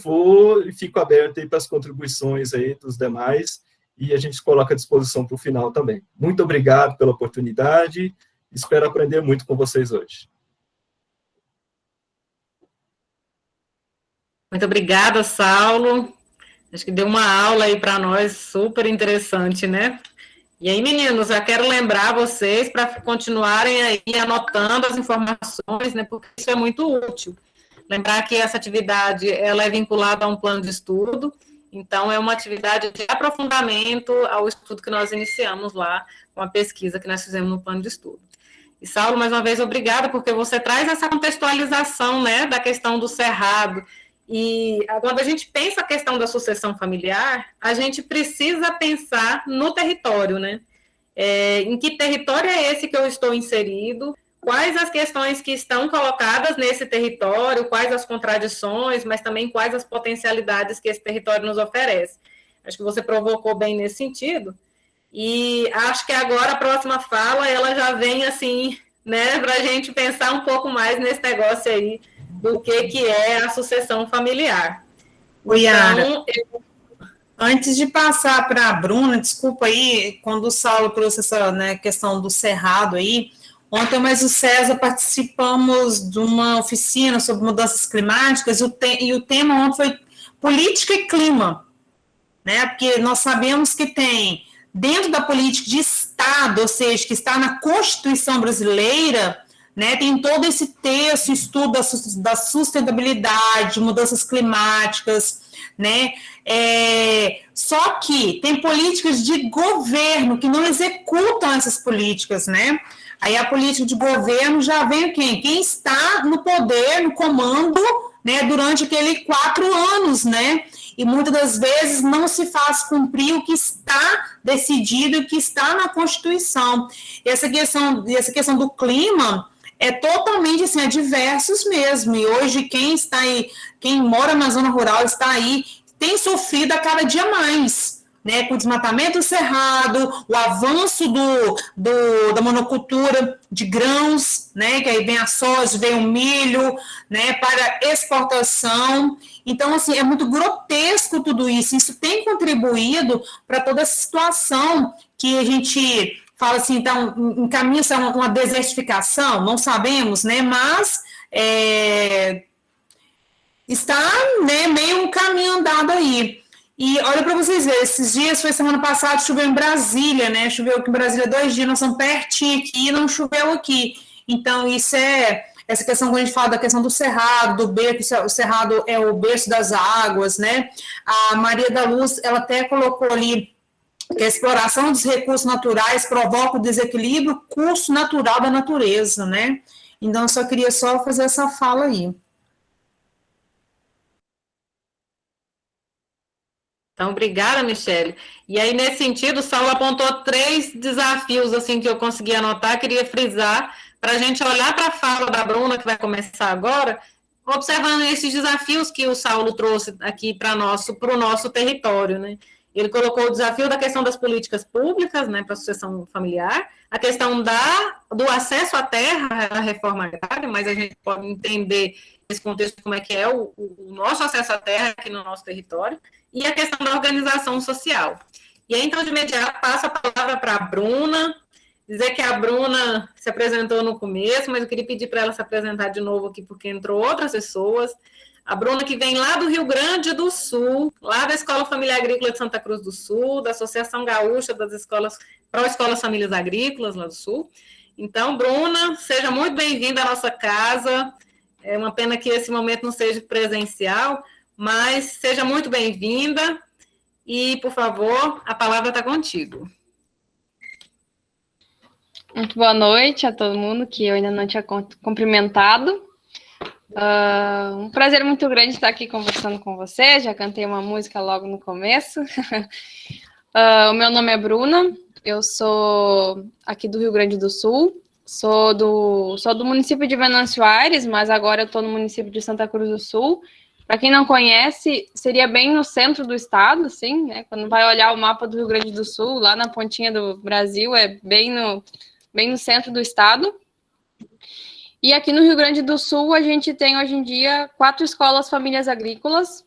fico aberto aí para as contribuições aí dos demais, e a gente se coloca à disposição para o final também. Muito obrigado pela oportunidade, espero aprender muito com vocês hoje. Muito obrigada, Saulo. Acho que deu uma aula aí para nós super interessante, né? E aí, meninos, já quero lembrar vocês para continuarem aí anotando as informações, né? Porque isso é muito útil. Lembrar que essa atividade ela é vinculada a um plano de estudo, então é uma atividade de aprofundamento ao estudo que nós iniciamos lá, com a pesquisa que nós fizemos no plano de estudo. E, Saulo, mais uma vez, obrigada, porque você traz essa contextualização, né, da questão do cerrado. E quando a gente pensa a questão da sucessão familiar, a gente precisa pensar no território, né? Em que território é esse que eu estou inserido? Quais as questões que estão colocadas nesse território? Quais as contradições, mas também quais as potencialidades que esse território nos oferece? Acho que você provocou bem nesse sentido. E acho que agora a próxima fala, ela já vem assim, né, para a gente pensar um pouco mais nesse negócio aí, do que é a sucessão familiar. Yara, Então, antes de passar para a Bruna, desculpa aí, quando o Saulo trouxe essa, né, questão do cerrado aí, ontem mais o César participamos de uma oficina sobre mudanças climáticas e o tema ontem foi política e clima, né, porque nós sabemos que tem, dentro da política de Estado, ou seja, que está na Constituição brasileira, né, tem todo esse texto, estudo da sustentabilidade, mudanças climáticas, né, só que tem políticas de governo que não executam essas políticas, né, aí a política de governo já vem quem está no poder, no comando, né, durante aqueles 4 anos, né, e muitas das vezes não se faz cumprir o que está decidido e o que está na Constituição. E essa questão do clima é totalmente, assim, diversos mesmo, e hoje quem está aí, quem mora na zona rural está aí, tem sofrido a cada dia mais, né, com o desmatamento do cerrado, o avanço da monocultura de grãos, né, que aí vem a soja, vem o milho, né, para exportação. Então, assim, é muito grotesco tudo isso. Isso tem contribuído para toda essa situação que a gente fala assim, então, encaminha-se a uma desertificação, não sabemos, né, mas está, né, meio um caminho andado aí. E olha para vocês verem, esses dias, foi semana passada, choveu em Brasília, né, choveu aqui em Brasília 2 dias, nós estamos pertinho aqui e não choveu aqui. Então, isso essa questão, quando a gente fala da questão do cerrado, do berço, o cerrado é o berço das águas, né, a Maria da Luz, ela até colocou ali que a exploração dos recursos naturais provoca o desequilíbrio, curso natural da natureza, né, então eu só queria fazer essa fala aí. Então, obrigada, Michele. E aí, nesse sentido, o Saulo apontou 3 desafios, assim, que eu consegui anotar, queria frisar, para a gente olhar para a fala da Bruna, que vai começar agora, observando esses desafios que o Saulo trouxe aqui para o nosso território, né? Ele colocou o desafio da questão das políticas públicas, né, para a sucessão familiar, a questão do acesso à terra, a reforma agrária, mas a gente pode entender nesse contexto como é que é o nosso acesso à terra aqui no nosso território, e a questão da organização social. E aí, então, de imediato, passo a palavra para a Bruna, dizer que a Bruna se apresentou no começo, mas eu queria pedir para ela se apresentar de novo aqui, porque entrou outras pessoas. A Bruna, que vem lá do Rio Grande do Sul, lá da Escola Família Agrícola de Santa Cruz do Sul, da Associação Gaúcha das Escolas, Pró-Escolas Famílias Agrícolas, lá do Sul. Então, Bruna, seja muito bem-vinda à nossa casa. É uma pena que esse momento não seja presencial, mas seja muito bem-vinda. E, por favor, a palavra está contigo. Muito boa noite a todo mundo que eu ainda não tinha cumprimentado. Um prazer muito grande estar aqui conversando com você. Já cantei uma música logo no começo. O meu nome é Bruna, eu sou aqui do Rio Grande do Sul, sou do município de Venâncio Aires, mas agora eu estou no município de Santa Cruz do Sul. Para quem não conhece, seria bem no centro do estado, assim, né? Quando vai olhar o mapa do Rio Grande do Sul, lá na pontinha do Brasil, é bem no centro do estado. E aqui no Rio Grande do Sul, a gente tem hoje em dia 4 escolas famílias agrícolas,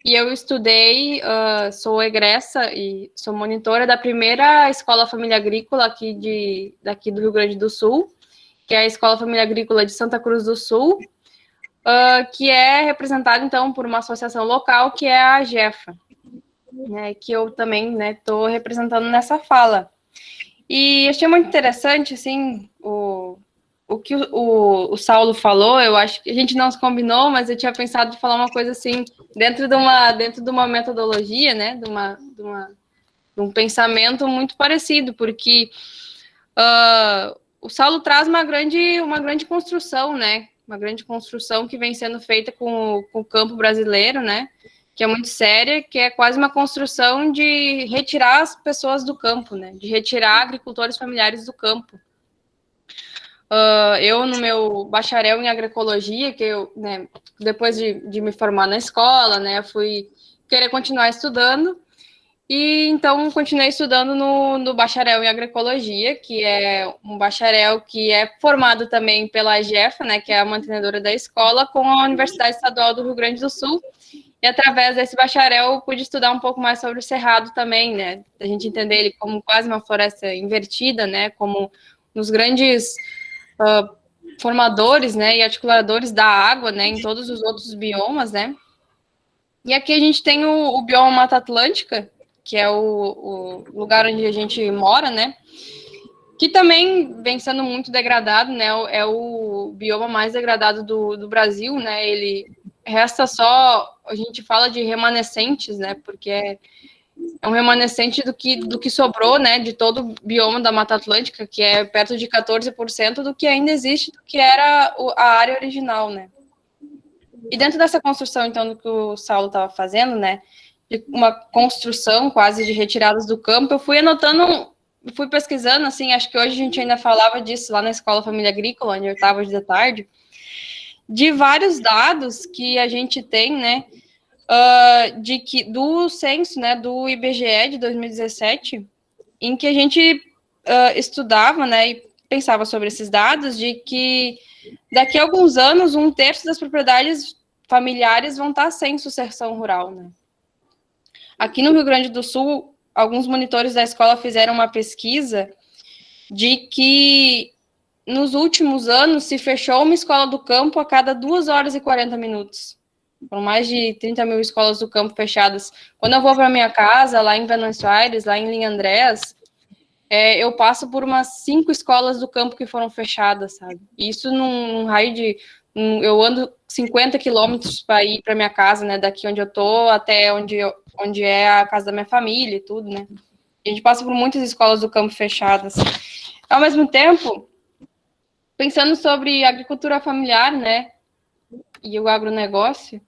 e eu estudei, sou egressa e sou monitora da primeira escola família agrícola daqui do Rio Grande do Sul, que é a Escola Família Agrícola de Santa Cruz do Sul, que é representada, então, por uma associação local, que é a AGEFA, né, que eu também estou representando nessa fala. E achei muito interessante, assim, o que o Saulo falou. Eu acho que a gente não se combinou, mas eu tinha pensado de falar uma coisa assim, dentro de uma metodologia, né, de um pensamento muito parecido, porque o Saulo traz uma grande construção, né, uma grande construção que vem sendo feita com o campo brasileiro, né, que é muito séria, que é quase uma construção de retirar as pessoas do campo, né, de retirar agricultores familiares do campo. Eu, no meu bacharel em agroecologia, que eu, né, depois de me formar na escola, né, fui querer continuar estudando, e então continuei estudando no bacharel em agroecologia, que é um bacharel que é formado também pela AGEFA, né, que é a mantenedora da escola, com a Universidade Estadual do Rio Grande do Sul, e através desse bacharel eu pude estudar um pouco mais sobre o cerrado também, né, a gente entender ele como quase uma floresta invertida, né, como nos grandes formadores, né, e articuladores da água, né, em todos os outros biomas, né. E aqui a gente tem o bioma Mata Atlântica, que é o lugar onde a gente mora, né, que também vem sendo muito degradado, né, é o bioma mais degradado do Brasil, né, ele resta só, a gente fala de remanescentes, né, porque é um remanescente do que sobrou, né, de todo o bioma da Mata Atlântica, que é perto de 14% do que ainda existe, do que era a área original, né. E dentro dessa construção, então, do que o Saulo estava fazendo, né, de uma construção quase de retiradas do campo, eu fui anotando, fui pesquisando, assim, acho que hoje a gente ainda falava disso lá na Escola Família Agrícola, onde eu estava hoje de tarde, de vários dados que a gente tem, né, do censo, né, do IBGE de 2017, em que a gente estudava, né, e pensava sobre esses dados, de que daqui a alguns anos, 1/3 das propriedades familiares vão estar sem sucessão rural, né. Aqui no Rio Grande do Sul, alguns monitores da escola fizeram uma pesquisa de que nos últimos anos se fechou uma escola do campo a cada 2 horas e 40 minutos. Foram mais de 30 mil escolas do campo fechadas. Quando eu vou para minha casa, lá em Venâncio Aires, lá em Linha Andrés, eu passo por umas 5 escolas do campo que foram fechadas, sabe? Isso num raio de... eu ando 50 quilômetros para ir para minha casa, né? Daqui onde eu tô até onde é a casa da minha família e tudo, né? E a gente passa por muitas escolas do campo fechadas. Ao mesmo tempo, pensando sobre agricultura familiar, né? E o agronegócio,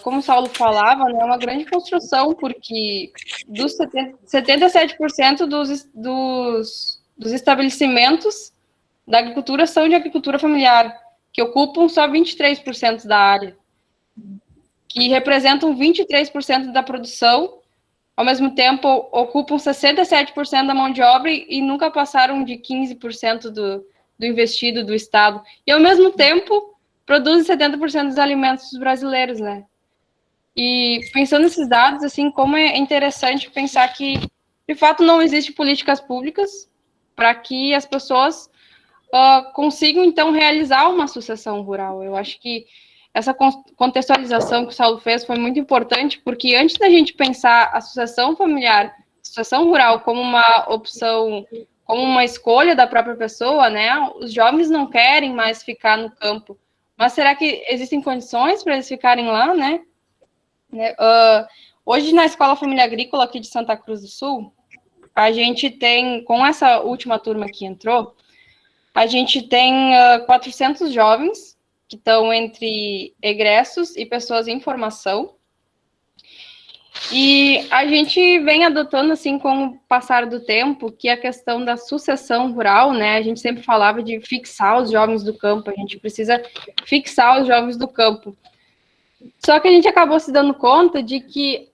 como o Saulo falava, né, é uma grande construção, porque dos 77% dos estabelecimentos da agricultura são de agricultura familiar, que ocupam só 23% da área, que representam 23% da produção, ao mesmo tempo ocupam 67% da mão de obra e nunca passaram de 15% do investido do Estado. E, ao mesmo tempo, produzem 70% dos alimentos brasileiros, né? E pensando nesses dados, assim, como é interessante pensar que, de fato, não existem políticas públicas para que as pessoas consigam, então, realizar uma sucessão rural. Eu acho que essa contextualização que o Saulo fez foi muito importante, porque antes da gente pensar a sucessão familiar, a sucessão rural como uma opção, como uma escolha da própria pessoa, né? Os jovens não querem mais ficar no campo. Mas será que existem condições para eles ficarem lá, né? Hoje, na Escola Família Agrícola aqui de Santa Cruz do Sul, a gente tem, com essa última turma que entrou, a gente tem 400 jovens que estão entre egressos e pessoas em formação. E a gente vem adotando, assim, com o passar do tempo, que a questão da sucessão rural, né, a gente sempre falava de fixar os jovens do campo, a gente precisa fixar os jovens do campo. Só que a gente acabou se dando conta de que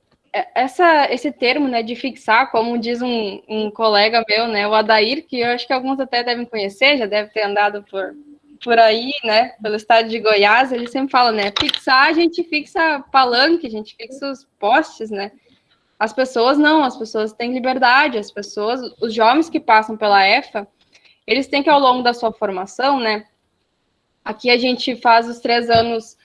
esse termo, né, de fixar, como diz um colega meu, né, o Adair, que eu acho que alguns até devem conhecer, já deve ter andado por aí, né, pelo estado de Goiás, ele sempre fala, né, fixar, a gente fixa palanque, a gente fixa os postes, né, as pessoas não, as pessoas têm liberdade, as pessoas, os jovens que passam pela EFA, eles têm que, ao longo da sua formação, né, aqui a gente faz os 3 anos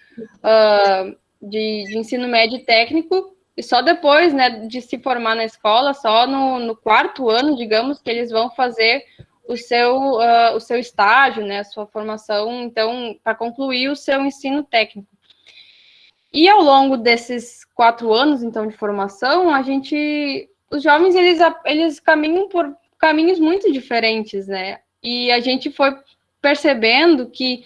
de ensino médio e técnico, e só depois, né, de se formar na escola, só no 4º ano, digamos, que eles vão fazer o seu estágio, né, a sua formação, então, para concluir o seu ensino técnico. E ao longo desses 4 anos, então, de formação, os jovens, eles caminham por caminhos muito diferentes, né, e a gente foi percebendo que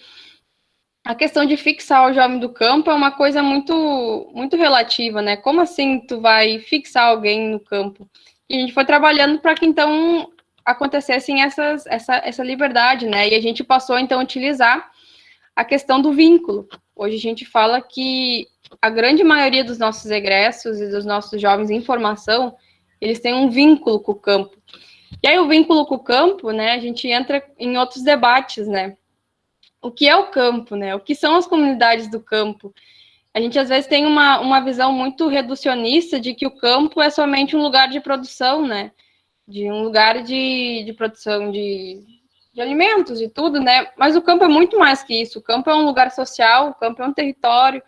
a questão de fixar o jovem do campo é uma coisa muito, muito relativa, né? Como assim tu vai fixar alguém no campo? E a gente foi trabalhando para que, então, acontecessem essa liberdade, né? E a gente passou, então, a utilizar a questão do vínculo. Hoje a gente fala que a grande maioria dos nossos egressos e dos nossos jovens em formação, eles têm um vínculo com o campo. E aí o vínculo com o campo, né? A gente entra em outros debates, né? O que é o campo, né? O que são as comunidades do campo? A gente, às vezes, tem uma visão muito reducionista de que o campo é somente um lugar de produção, né? De um lugar de produção de alimentos e tudo, né? Mas o campo é muito mais que isso. O campo é um lugar social, o campo é um território,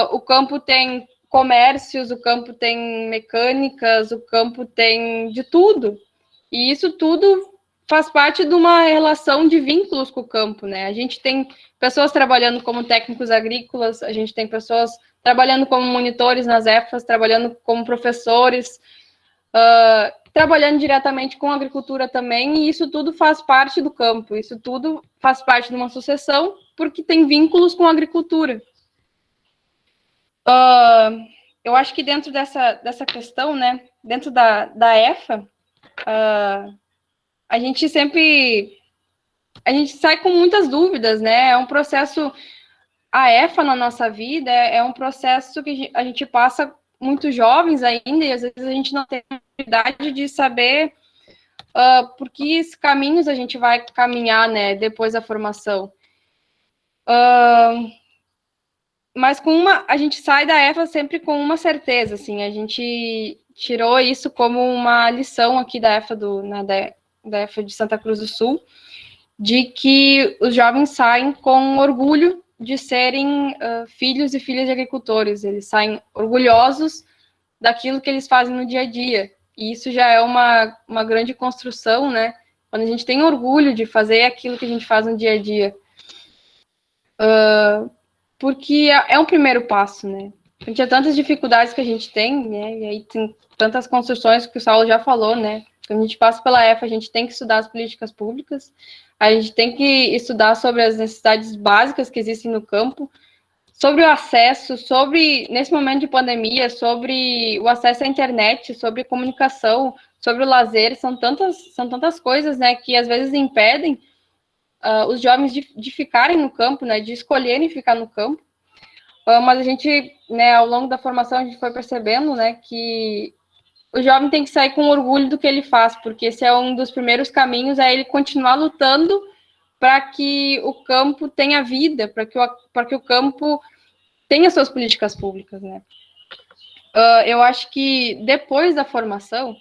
o campo tem comércios, o campo tem mecânicas, o campo tem de tudo. E isso tudo faz parte de uma relação de vínculos com o campo, né? A gente tem pessoas trabalhando como técnicos agrícolas, a gente tem pessoas trabalhando como monitores nas EFAs, trabalhando como professores, trabalhando diretamente com a agricultura também, e isso tudo faz parte do campo, isso tudo faz parte de uma sucessão, porque tem vínculos com a agricultura. Eu acho que dentro dessa questão, né, dentro da EFA, a gente sai com muitas dúvidas, né? É um processo, a EFA na nossa vida é um processo que a gente passa muito jovens ainda, e às vezes a gente não tem a oportunidade de saber por que caminhos a gente vai caminhar, né, depois da formação. Mas a gente sai da EFA sempre com uma certeza, assim, a gente tirou isso como uma lição aqui da EFA da EFA de Santa Cruz do Sul, de que os jovens saem com orgulho de serem filhos e filhas de agricultores, eles saem orgulhosos daquilo que eles fazem no dia a dia, e isso já é uma grande construção, né, quando a gente tem orgulho de fazer aquilo que a gente faz no dia a dia, porque é um primeiro passo, né, frente a tantas dificuldades que a gente tem, né, e aí tem tantas construções que o Saulo já falou, né. Quando a gente passa pela EFA, a gente tem que estudar as políticas públicas, a gente tem que estudar sobre as necessidades básicas que existem no campo, sobre o acesso, sobre, nesse momento de pandemia, sobre o acesso à internet, sobre comunicação, sobre o lazer, são tantas coisas, né, que às vezes impedem os jovens de ficarem no campo, né, de escolherem ficar no campo. Mas a gente, né, ao longo da formação, a gente foi percebendo, né, que o jovem tem que sair com orgulho do que ele faz, porque esse é um dos primeiros caminhos, é ele continuar lutando para que o campo tenha vida, para que o campo tenha suas políticas públicas, né. Eu acho que depois da formação,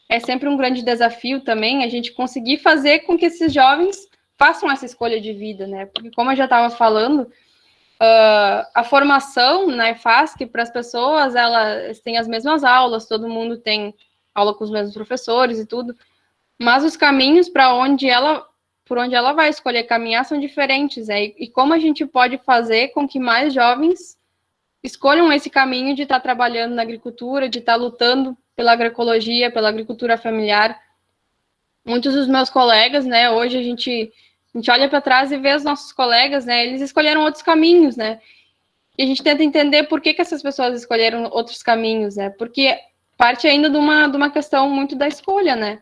é sempre um grande desafio também a gente conseguir fazer com que esses jovens façam essa escolha de vida, né, porque como eu já estava falando, a formação na EFASC para as pessoas, elas têm as mesmas aulas, todo mundo tem aula com os mesmos professores e tudo, mas os caminhos por onde ela vai escolher caminhar são diferentes, né? E como a gente pode fazer com que mais jovens escolham esse caminho de estar trabalhando na agricultura, de estar lutando pela agroecologia, pela agricultura familiar. Muitos dos meus colegas, né, hoje a gente olha para trás e vê os nossos colegas, né, eles escolheram outros caminhos, né, e a gente tenta entender por que essas pessoas escolheram outros caminhos, né, porque parte ainda de uma questão muito da escolha, né,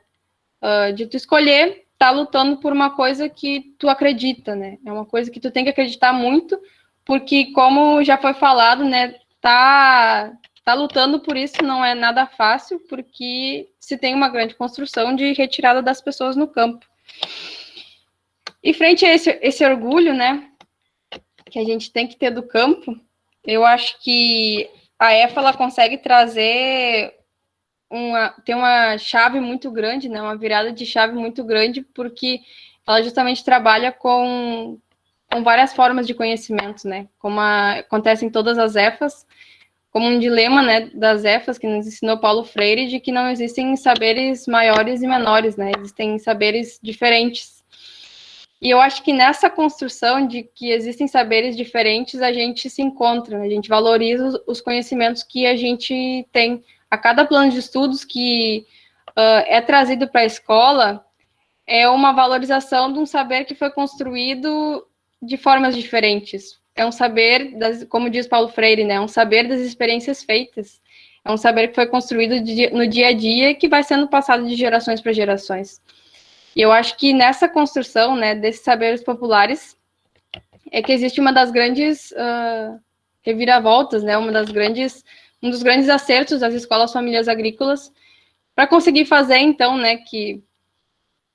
de tu escolher estar lutando por uma coisa que tu acredita, né, é uma coisa que tu tem que acreditar muito, porque como já foi falado, né, tá lutando por isso não é nada fácil, porque se tem uma grande construção de retirada das pessoas no campo. E frente a esse orgulho, né, que a gente tem que ter do campo, eu acho que a EFA, ela consegue trazer tem uma chave muito grande, né, uma virada de chave muito grande, porque ela justamente trabalha com várias formas de conhecimento, né, como acontece em todas as EFAs, como um dilema, né, das EFAs, que nos ensinou Paulo Freire, de que não existem saberes maiores e menores, né, existem saberes diferentes. E eu acho que nessa construção de que existem saberes diferentes, a gente se encontra, a gente valoriza os conhecimentos que a gente tem. A cada plano de estudos que é trazido para a escola, é uma valorização de um saber que foi construído de formas diferentes. É um saber, como diz Paulo Freire, né, um saber das experiências feitas. É um saber que foi construído no dia a dia e que vai sendo passado de gerações para gerações. E eu acho que nessa construção, né, desses saberes populares, é que existe uma das grandes reviravoltas, né, um dos grandes acertos das escolas famílias agrícolas, para conseguir fazer, então, né, que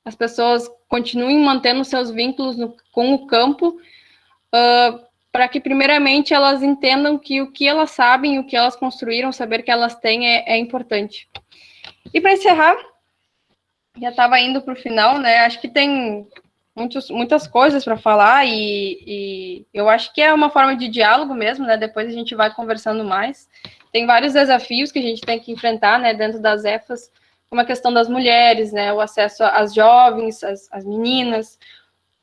as pessoas continuem mantendo seus vínculos com o campo, para que, primeiramente, elas entendam que o que elas sabem, o que elas construíram, o saber que elas têm é importante. E para encerrar, já estava indo para o final, né? Acho que tem muitas coisas para falar e eu acho que é uma forma de diálogo mesmo, né? Depois a gente vai conversando mais. Tem vários desafios que a gente tem que enfrentar, né? Dentro das EFAs, como a questão das mulheres, né? O acesso às jovens, às meninas,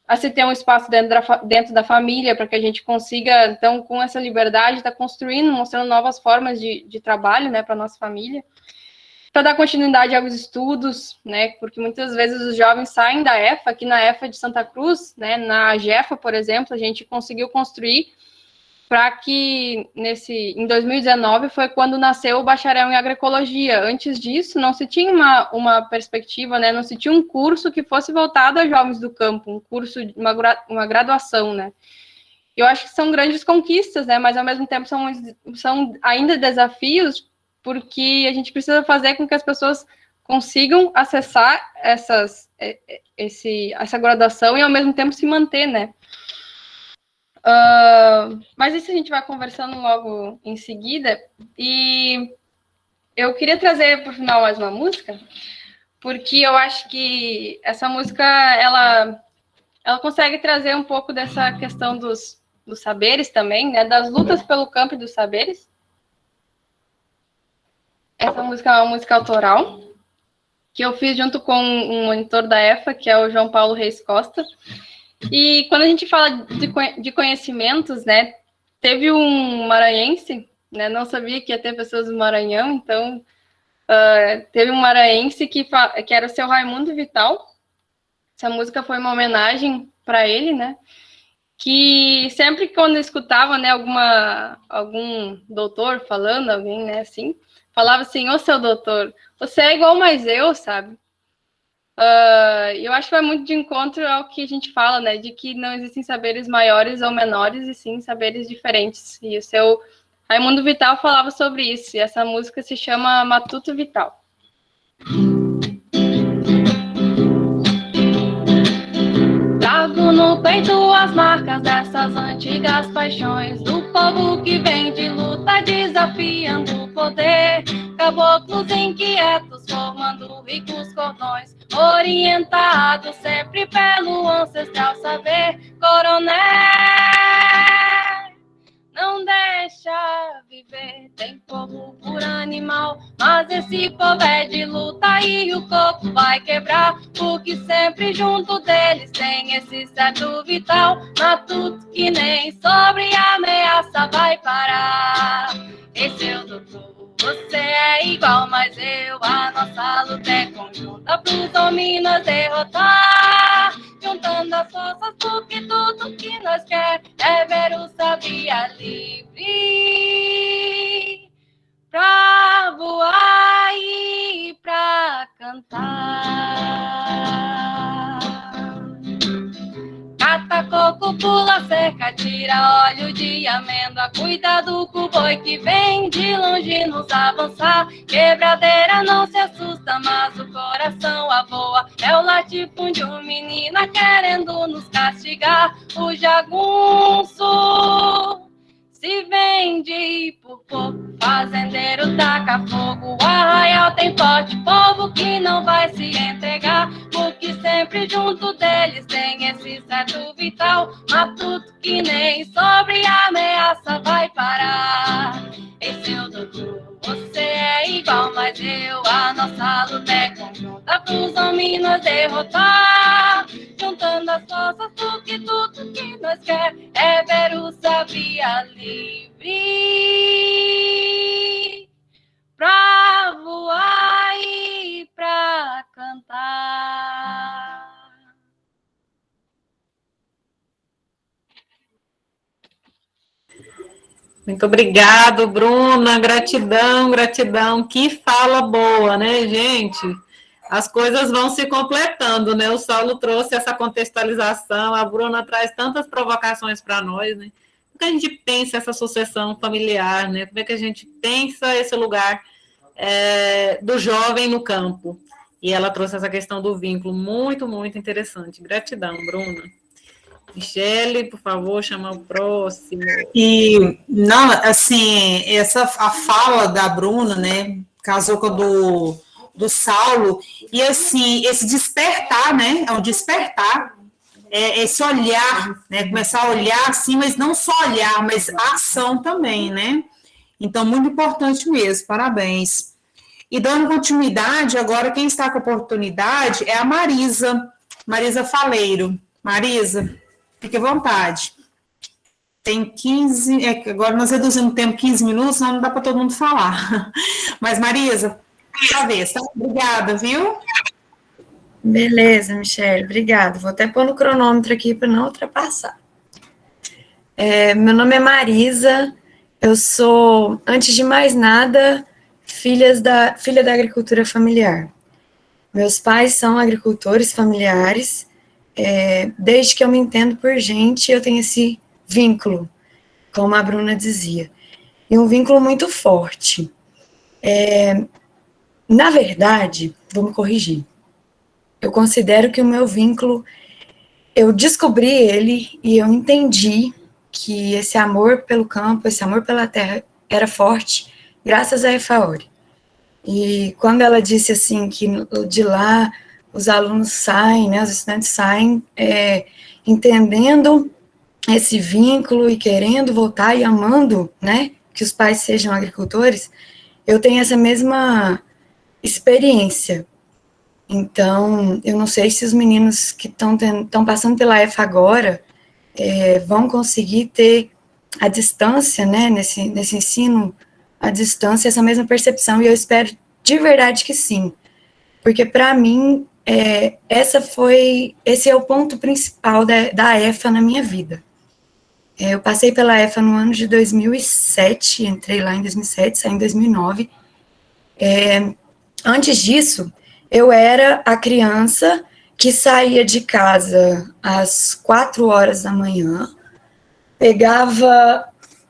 a se ter um espaço dentro da família para que a gente consiga, então, com essa liberdade, estar construindo, mostrando novas formas de trabalho, né? Para nossa família. Para dar continuidade aos estudos, né, porque muitas vezes os jovens saem da EFA, aqui na EFA de Santa Cruz, né, na GEFA, por exemplo, a gente conseguiu construir para que, em 2019, foi quando nasceu o bacharel em agroecologia. Antes disso, não se tinha uma perspectiva, né, não se tinha um curso que fosse voltado a jovens do campo, um curso, uma graduação, né. Eu acho que são grandes conquistas, né, mas, ao mesmo tempo, são ainda desafios, porque a gente precisa fazer com que as pessoas consigam acessar essa graduação e, ao mesmo tempo, se manter, né? Mas isso a gente vai conversando logo em seguida. E eu queria trazer, por final, mais uma música, porque eu acho que essa música, ela consegue trazer um pouco dessa questão dos saberes também, né? Das lutas pelo campo e dos saberes. Essa música é uma música autoral, que eu fiz junto com um monitor da EFA, que é o João Paulo Reis Costa. E quando a gente fala de conhecimentos, né, teve um maranhense, né, não sabia que ia ter pessoas do Maranhão, então teve um maranhense que era o seu Raimundo Vital. Essa música foi uma homenagem para ele, né, que sempre quando eu escutava, né, algum doutor falando, alguém, né, assim, falava assim, ô seu doutor, você é igual mais eu, sabe? Eu acho que vai muito de encontro ao que a gente fala, né, de que não existem saberes maiores ou menores, e sim saberes diferentes. E o seu Raimundo Vital falava sobre isso, e essa música se chama Matuto Vital. Trago no peito as marcas dessas antigas paixões do povo que vem de luta desafiando o poder, caboclos inquietos formando ricos cordões, orientados sempre pelo ancestral saber. Coronel, não deixa viver, tem povo por animal, mas esse povo é de luta e o corpo vai quebrar, porque sempre junto deles tem esse certo vital, matuto que nem sobre ameaça vai parar. Esse é o doutor, você é igual, mas eu, a nossa luta é conjunta pros homens derrotar, juntando as forças, porque tudo que nós quer é ver o Sabia livre, pra voar e pra cantar. Cata coco, pula cerca, tira óleo de amêndoa, cuidado com o boi que vem de longe nos avançar. Quebradeira não se assusta, mas o coração avoa, é o latifúndio menina querendo nos castigar. O jagunço se vende por pouco, fazendeiro taca fogo, o arraial tem forte povo que não vai se entregar, porque sempre junto deles tem esse certo vital, matuto que nem sobre ameaça vai parar. Esse é o doutor, você é igual, mas eu, a nossa luta é conjunta pros homens nos derrotar, juntando as forças, porque tudo que nós quer é ver o Sabia livre, pra voar e pra cantar. Muito obrigado, Bruna, gratidão, gratidão, que fala boa, né, gente? As coisas vão se completando, né? O Saulo trouxe essa contextualização, a Bruna traz tantas provocações para nós, né? Como que a gente pensa essa sucessão familiar, né? Como é que a gente pensa esse lugar do jovem no campo? E ela trouxe essa questão do vínculo, muito, muito interessante. Gratidão, Bruna. Michele, por favor, chama o próximo. E, não, assim, a fala da Bruna, né, casou com a do Saulo, e, assim, esse despertar, né, é um despertar, esse olhar, né, começar a olhar, assim, mas não só olhar, mas a ação também, né, então, muito importante mesmo, parabéns. E dando continuidade, agora quem está com a oportunidade é a Marisa Faleiro. Marisa, fique à vontade. Tem 15, agora nós reduzimos o tempo 15 minutos, senão não dá para todo mundo falar. Mas, Marisa, sua vez, tá? Obrigada, viu? Beleza, Michele, obrigada. Vou até pôr no cronômetro aqui para não ultrapassar. Meu nome é Marisa, eu sou, antes de mais nada, filha da agricultura familiar. Meus pais são agricultores familiares. Desde que eu me entendo por gente, eu tenho esse vínculo, como a Bruna dizia, e um vínculo muito forte. Na verdade, vou me corrigir, eu considero que o meu vínculo, eu descobri ele e eu entendi que esse amor pelo campo, esse amor pela terra era forte, graças a Efaori. E quando ela disse assim, que de lá os alunos saem, né, os estudantes saem entendendo esse vínculo e querendo voltar e amando, né, que os pais sejam agricultores, eu tenho essa mesma experiência. Então, eu não sei se os meninos que estão passando pela EFA agora vão conseguir ter a distância, né, nesse ensino, a distância, essa mesma percepção, e eu espero de verdade que sim, porque para mim, esse é o ponto principal da EFA na minha vida. Eu passei pela EFA no ano de 2007, entrei lá em 2007, saí em 2009. Antes disso, eu era a criança que saía de casa às 4 horas da manhã,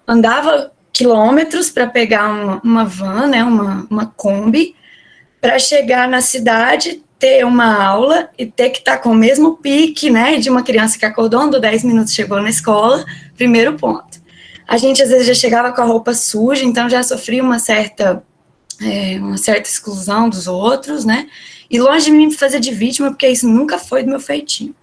andava quilômetros para pegar uma van, né, uma Kombi, para chegar na cidade, ter uma aula e ter que estar com o mesmo pique, né, de uma criança que acordou, andou 10 minutos, chegou na escola, primeiro ponto. A gente, às vezes, já chegava com a roupa suja, então já sofria uma certa exclusão dos outros, né, e longe de mim me fazer de vítima, porque isso nunca foi do meu feitio.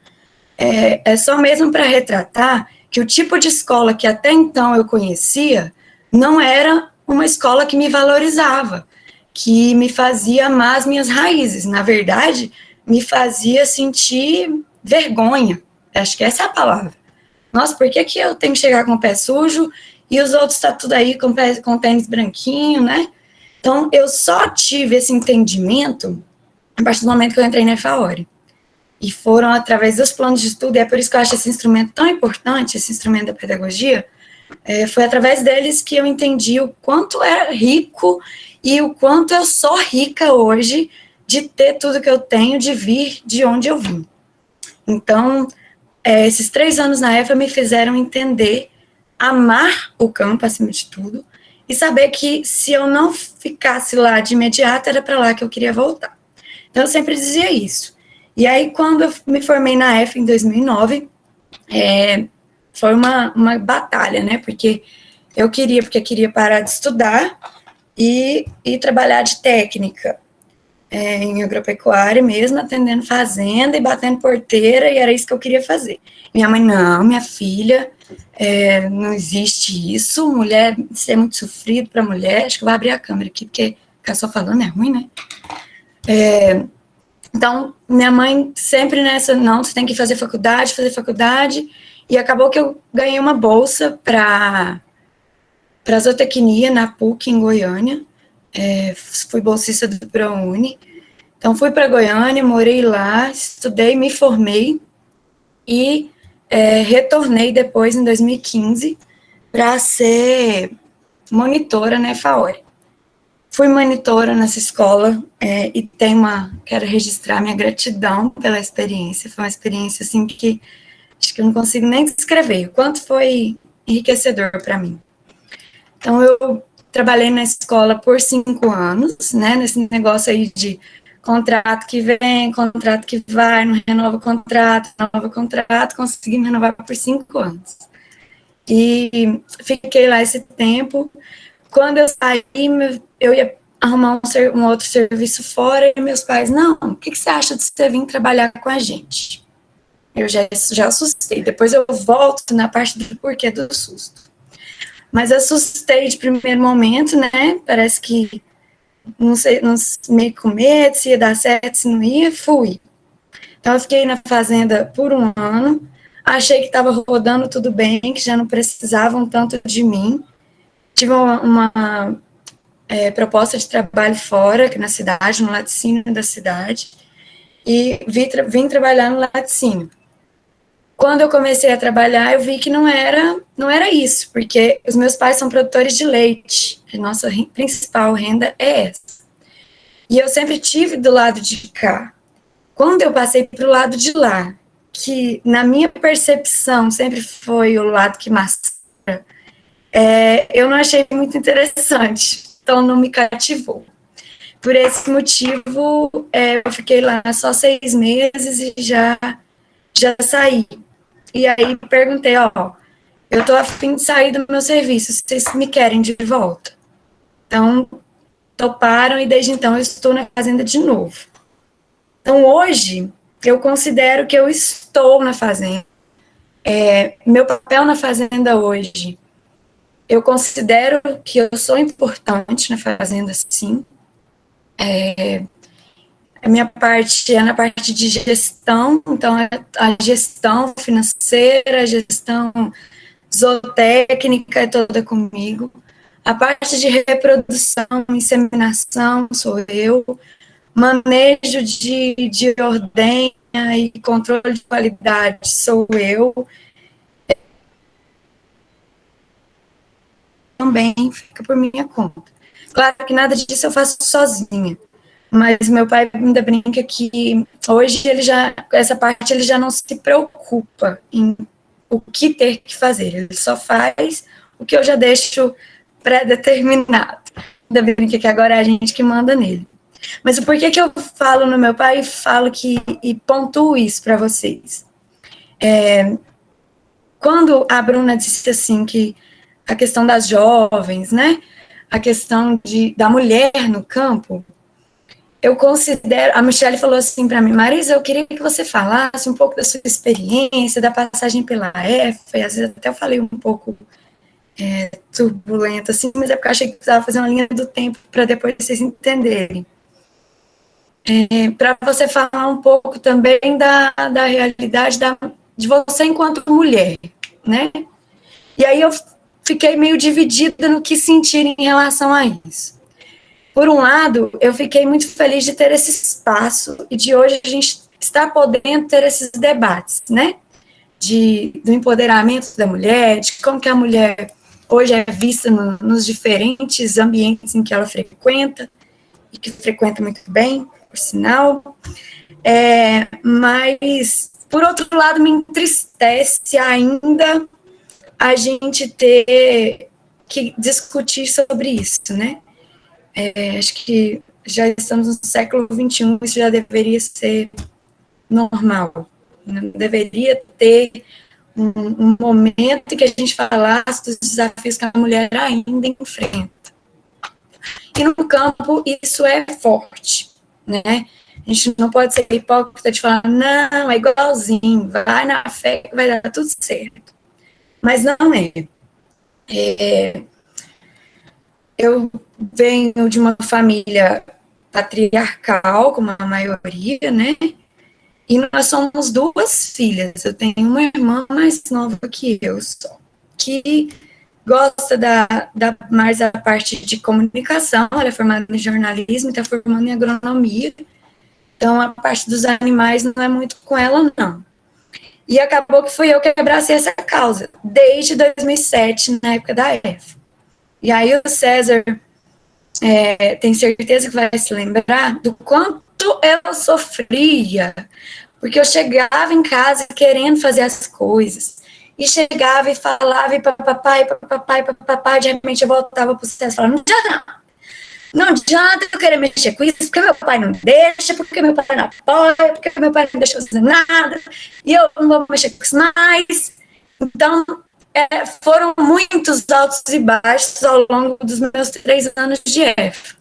É só mesmo para retratar que o tipo de escola que até então eu conhecia não era uma escola que me valorizava, que me fazia amar as minhas raízes. Na verdade, me fazia sentir vergonha. Acho que essa é a palavra. Nossa, por que eu tenho que chegar com o pé sujo e os outros estão tudo aí com tênis branquinho, né? Então, eu só tive esse entendimento a partir do momento que eu entrei na FAORE. E foram através dos planos de estudo, e é por isso que eu acho esse instrumento tão importante, esse instrumento da pedagogia, foi através deles que eu entendi o quanto é rico e o quanto eu sou rica hoje de ter tudo que eu tenho, de vir de onde eu vim. Então, esses 3 anos na EFA me fizeram entender, amar o campo acima de tudo, e saber que se eu não ficasse lá de imediato, era para lá que eu queria voltar. Então, eu sempre dizia isso. E aí, quando eu me formei na EFA em 2009, foi uma batalha, né? Porque eu queria parar de estudar e trabalhar de técnica em agropecuária mesmo, atendendo fazenda e batendo porteira, e era isso que eu queria fazer. Minha mãe, não, minha filha, não existe isso, mulher, isso é muito sofrido para mulher, acho que eu vou abrir a câmera aqui, porque ficar só falando é ruim, né? Então, minha mãe sempre nessa, não, você tem que fazer faculdade, e acabou que eu ganhei uma bolsa para zootecnia na PUC, em Goiânia, fui bolsista do ProUni, então fui para Goiânia, morei lá, estudei, me formei, e retornei depois, em 2015, para ser monitora na FAORE. Fui monitora nessa escola e quero registrar minha gratidão pela experiência. Foi uma experiência assim que acho que eu não consigo nem descrever o quanto foi enriquecedor para mim. Então, eu trabalhei na escola por 5 anos, né, nesse negócio aí de contrato que vem, contrato que vai, não renova contrato, consegui me renovar por 5 anos. E fiquei lá esse tempo. Quando eu saí, eu ia arrumar um outro serviço fora, e meus pais, não, o que você acha de você vir trabalhar com a gente? Eu já assustei, depois eu volto na parte do porquê do susto. Mas assustei de primeiro momento, né, parece que, não sei, meio com medo, se ia dar certo, se não ia, fui. Então eu fiquei na fazenda por 1 ano, achei que estava rodando tudo bem, que já não precisavam tanto de mim. Tive uma proposta de trabalho fora, aqui na cidade, no laticínio da cidade, e vim trabalhar no laticínio. Quando eu comecei a trabalhar, eu vi que não era isso, porque os meus pais são produtores de leite, a nossa principal renda é essa. E eu sempre tive do lado de cá. Quando eu passei para o lado de lá, que na minha percepção sempre foi o lado que massacra, eu não achei muito interessante, então não me cativou. Por esse motivo, eu fiquei lá só 6 meses e já saí. E aí perguntei, eu tô a fim de sair do meu serviço, vocês me querem de volta? Então, toparam, e desde então eu estou na fazenda de novo. Então, hoje, eu considero que eu estou na fazenda. Meu papel na fazenda hoje, eu considero que eu sou importante na fazenda, sim. A minha parte é na parte de gestão, então a gestão financeira, a gestão zootécnica é toda comigo. A parte de reprodução, inseminação sou eu. Manejo de ordenha e controle de qualidade sou eu. também fica por minha conta. Claro que nada disso eu faço sozinha, mas meu pai ainda brinca que hoje essa parte ele já não se preocupa em o que ter que fazer, ele só faz o que eu já deixo pré-determinado. Ainda brinca que agora é a gente que manda nele. Mas o porquê que eu falo no meu pai e pontuo isso para vocês? Quando a Bruna disse assim que a questão das jovens, né, a questão da mulher no campo, eu considero, a Michelle falou assim para mim, Marisa, eu queria que você falasse um pouco da sua experiência, da passagem pela EFA, e às vezes até eu falei um pouco turbulento, assim, mas é porque eu achei que precisava fazer uma linha do tempo para depois vocês entenderem. Para você falar um pouco também da realidade de você enquanto mulher, né? E aí eu fiquei meio dividida no que sentir em relação a isso. Por um lado, eu fiquei muito feliz de ter esse espaço e de hoje a gente estar podendo ter esses debates, né? Do empoderamento da mulher, de como que a mulher hoje é vista nos diferentes ambientes em que ela frequenta, e que frequenta muito bem, por sinal. Mas, por outro lado, me entristece ainda a gente ter que discutir sobre isso, né? Acho que já estamos no século XXI, isso já deveria ser normal. Não deveria ter um momento que a gente falasse dos desafios que a mulher ainda enfrenta. E no campo, isso é forte, né? A gente não pode ser hipócrita de falar, não, é igualzinho, vai na fé que vai dar tudo certo. Mas não é. Eu venho de uma família patriarcal, como a maioria, né? E nós somos 2 filhas. Eu tenho uma irmã mais nova que eu, só, que gosta mais da parte de comunicação. Ela é formada em jornalismo, está formando em agronomia. Então, a parte dos animais não é muito com ela, não. E acabou que fui eu que abracei essa causa, desde 2007, na época da EFA. E aí o César tem certeza que vai se lembrar do quanto eu sofria, porque eu chegava em casa querendo fazer as coisas, e chegava e falava, e papai, de repente eu voltava para o César e falava, não adianta eu querer mexer com isso, porque meu pai não deixa, porque meu pai não apoia, porque meu pai não deixa eu fazer nada, e eu não vou mexer com isso mais. Então, foram muitos altos e baixos ao longo dos meus 3 anos de EFA.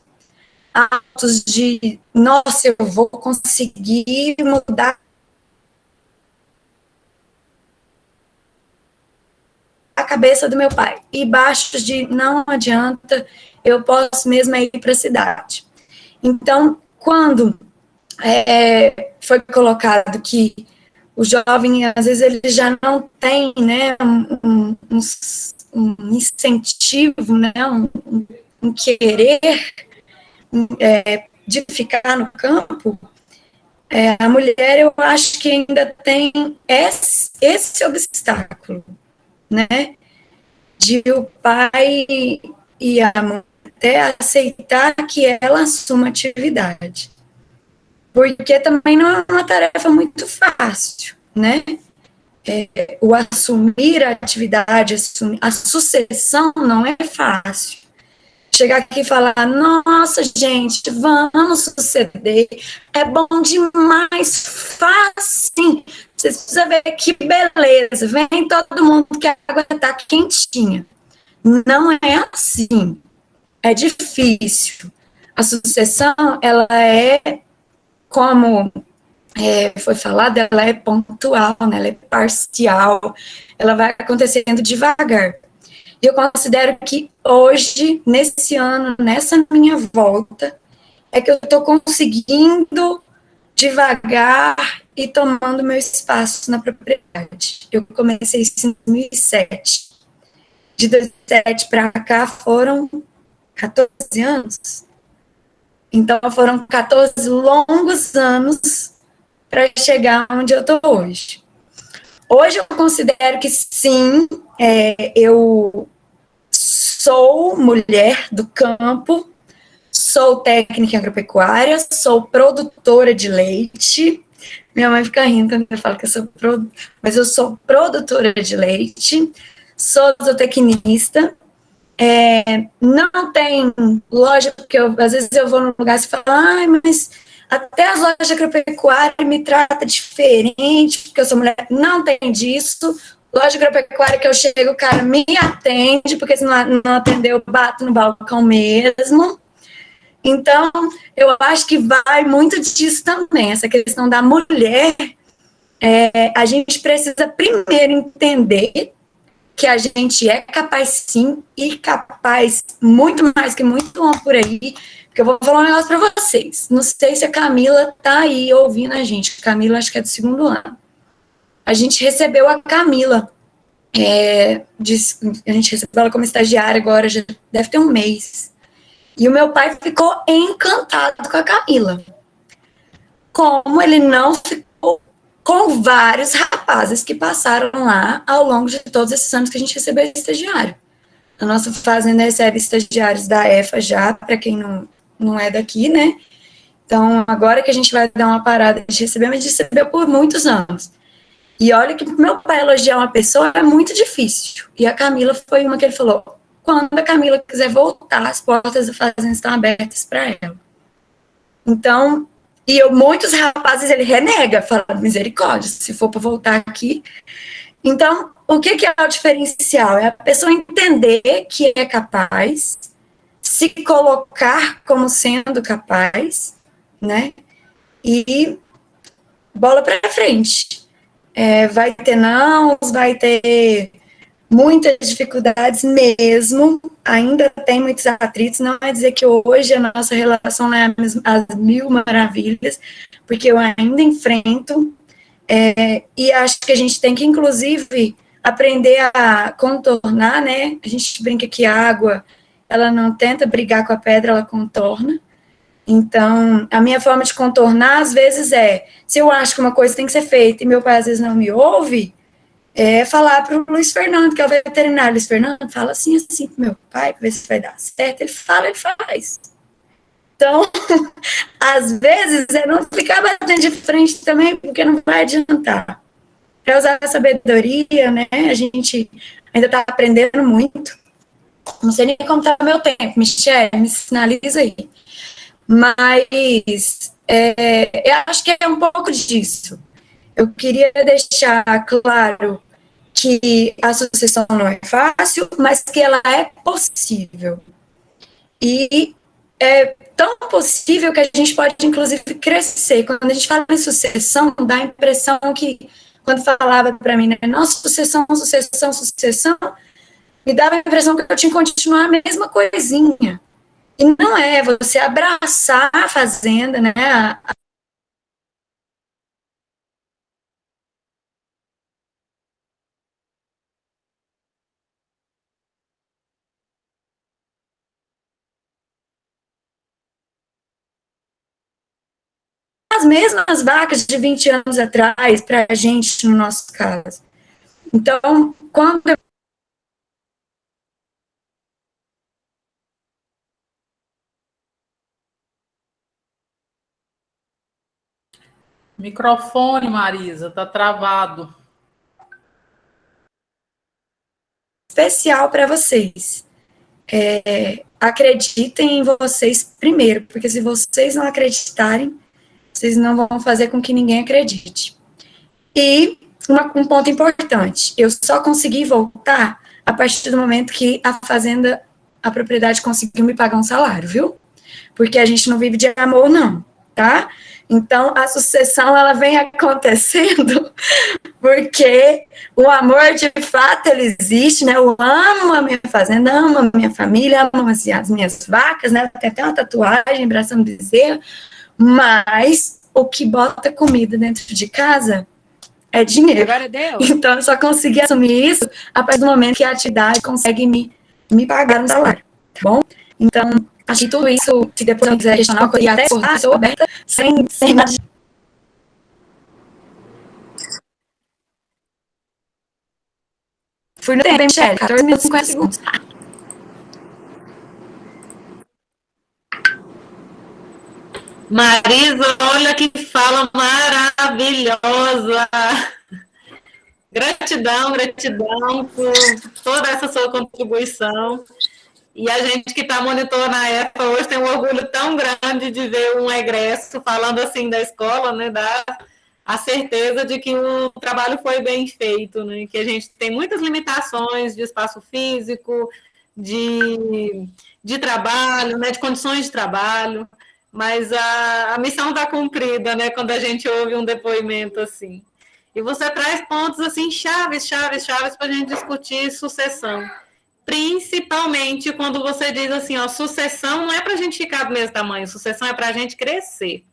Altos de, nossa, eu vou conseguir mudar a cabeça do meu pai. E baixos de, não adianta, eu posso mesmo ir para a cidade. Então, quando foi colocado que o jovem, às vezes, ele já não tem, né, um incentivo, né, um querer de ficar no campo, a mulher, eu acho que ainda tem esse obstáculo, né, de o pai e a mãe até aceitar que ela assuma atividade. Porque também não é uma tarefa muito fácil, né? O assumir a atividade, a sucessão não é fácil. Chegar aqui e falar, nossa, gente, vamos suceder, é bom demais, fácil. Vocês precisam ver que beleza, vem todo mundo que a água está quentinha. Não é assim, é difícil. A sucessão, ela como foi falado, ela é pontual, né? Ela é parcial, ela vai acontecendo devagar. E eu considero que hoje, nesse ano, nessa minha volta, é que eu estou conseguindo devagar e tomando meu espaço na propriedade. Eu comecei isso em 2007. De 2007 para cá foram 14 anos. Então, foram 14 longos anos para chegar onde eu estou hoje. Hoje eu considero que sim, eu sou mulher do campo, sou técnica em agropecuária, sou produtora de leite. Minha mãe fica rindo quando eu falo que eu sou mas eu sou produtora de leite, sou zootecnista. Não tem loja, porque às vezes eu vou num lugar e falo, mas até as lojas de agropecuária me trata diferente, porque eu sou mulher. Não tem disso. Loja de agropecuária que eu chego, o cara me atende, porque se não atender, eu bato no balcão mesmo. Então, eu acho que vai muito disso também, essa questão da mulher. A gente precisa primeiro entender que a gente é capaz sim, e capaz muito mais que muito homem por aí, porque eu vou falar um negócio para vocês. Não sei se a Camila tá aí ouvindo a gente. Camila, acho que é do 2º ano. A gente recebeu a Camila, a gente recebeu ela como estagiária agora, já deve ter um mês. E o meu pai ficou encantado com a Camila. Como ele não ficou com vários rapazes que passaram lá ao longo de todos esses anos que a gente recebeu estagiário. A nossa fazenda recebe estagiários da EFA já, para quem não é daqui, né? Então, agora que a gente vai dar uma parada de receber, mas a gente recebeu por muitos anos. E olha que meu pai elogiar uma pessoa é muito difícil. E a Camila foi uma que ele falou, quando a Camila quiser voltar, as portas da fazenda estão abertas para ela. Então, muitos rapazes ele renega, fala, misericórdia, se for para voltar aqui. Então, o que é o diferencial? É a pessoa entender que é capaz, se colocar como sendo capaz, né? E bola para frente. Vai ter não, vai ter muitas dificuldades mesmo, ainda tem muitos atritos, não vai dizer que hoje a nossa relação é as mil maravilhas, porque eu ainda enfrento, e acho que a gente tem que, inclusive, aprender a contornar, né? A gente brinca que a água, ela não tenta brigar com a pedra, ela contorna. Então, a minha forma de contornar, às vezes, se eu acho que uma coisa tem que ser feita e meu pai, às vezes, não me ouve, falar para o Luiz Fernando, que é o veterinário. Luiz Fernando, fala assim pro meu pai, para ver se vai dar certo. Ele fala, ele faz. Então, às vezes, não ficar batendo de frente também, porque não vai adiantar. Para usar a sabedoria, né, a gente ainda está aprendendo muito. Não sei nem como está o meu tempo, Michele, me sinaliza aí. Mas eu acho que é um pouco disso. Eu queria deixar claro que a sucessão não é fácil, mas que ela é possível. E é tão possível que a gente pode, inclusive, crescer. Quando a gente fala em sucessão, dá a impressão que, quando falava para mim, né, nossa, sucessão, sucessão, sucessão, me dava a impressão que eu tinha que continuar a mesma coisinha. E não é, você abraçar a fazenda, né, as mesmas vacas de 20 anos atrás, para a gente, no nosso caso. Então, quando Microfone, Marisa, tá travado. especial para vocês. Acreditem em vocês primeiro, porque se vocês não acreditarem, vocês não vão fazer com que ninguém acredite. E um ponto importante, eu só consegui voltar a partir do momento que a fazenda, a propriedade conseguiu me pagar um salário, viu? Porque a gente não vive de amor, não, tá? Então, a sucessão, ela vem acontecendo porque o amor, de fato, ele existe, né? Eu amo a minha fazenda, amo a minha família, amo as minhas vacas, né? Tem até uma tatuagem, abraçando bezerro, mas o que bota comida dentro de casa é dinheiro. Agora deu. Então, eu só consegui assumir isso a partir do momento que a atividade consegue me pagar um salário, tá bom? Então, acho que tudo isso, se depois eu quiser questionar, e até estou aberta, sem nada de... Fui no tempo, Michele, 14 minutos e 50 segundos. Marisa, olha que fala maravilhosa! Gratidão, gratidão por toda essa sua contribuição. E a gente que está monitorando a EFA hoje tem um orgulho tão grande de ver um egresso falando assim da escola, né? Dá a certeza de que o trabalho foi bem feito, né? Que a gente tem muitas limitações de espaço físico, de trabalho, né? De condições de trabalho, mas a missão está cumprida, né? Quando a gente ouve um depoimento assim. E você traz pontos assim, chaves para a gente discutir sucessão. Principalmente quando você diz assim, ó, sucessão não é para a gente ficar do mesmo tamanho, sucessão é para a gente crescer,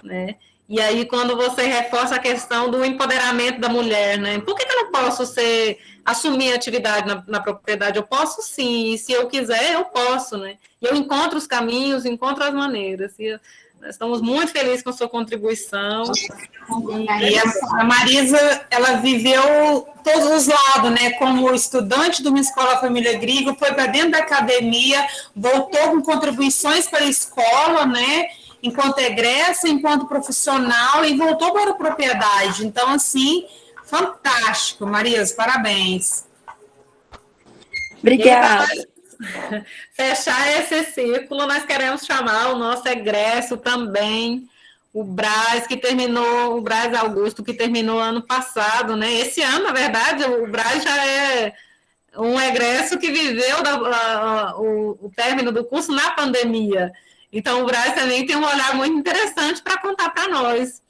né? E aí, quando você reforça a questão do empoderamento da mulher, né? Por que eu não posso assumir atividade na propriedade? Eu posso sim, e se eu quiser, eu posso, né? E eu encontro os caminhos, encontro as maneiras. Nós estamos muito felizes com a sua contribuição. E a Marisa, ela viveu todos os lados, né? Como estudante de uma escola família agrícola, foi para dentro da academia, voltou com contribuições para a escola, né? Enquanto egressa, enquanto profissional, e voltou para a propriedade. Então, assim, fantástico, Marisa, parabéns. Obrigada. Fechar esse círculo, nós queremos chamar o nosso egresso também, o Braz Augusto, que terminou ano passado, né? Esse ano, na verdade, o Braz já é um egresso que viveu o término do curso na pandemia. Então, o Braz também tem um olhar muito interessante para contar para nós.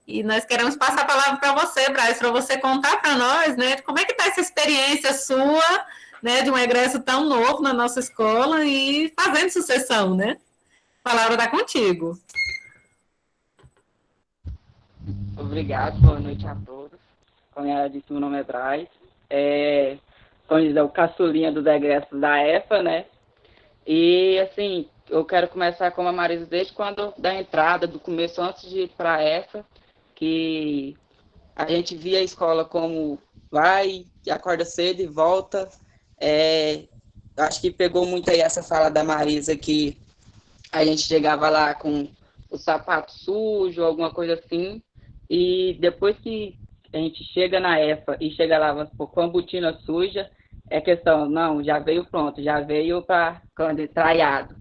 E nós queremos passar a palavra para você, Braz, para você contar para nós, né, como é que está essa experiência sua, né, de um egresso tão novo na nossa escola e fazendo sucessão, né? A palavra está contigo. Obrigado, boa noite a todos. Como ela disse, meu nome é Braz. Como diz, é o caçulinha dos egressos da EFA, né? E, assim, eu quero começar com a Marisa desde quando da entrada, do começo, antes de ir para a EFA, que a gente via a escola como vai, acorda cedo e volta. Acho que pegou muito aí essa fala da Marisa, que a gente chegava lá com o sapato sujo, alguma coisa assim, e depois que a gente chega na EFA e chega lá com a botina suja, é questão, não, já veio pronto, já veio para traiado.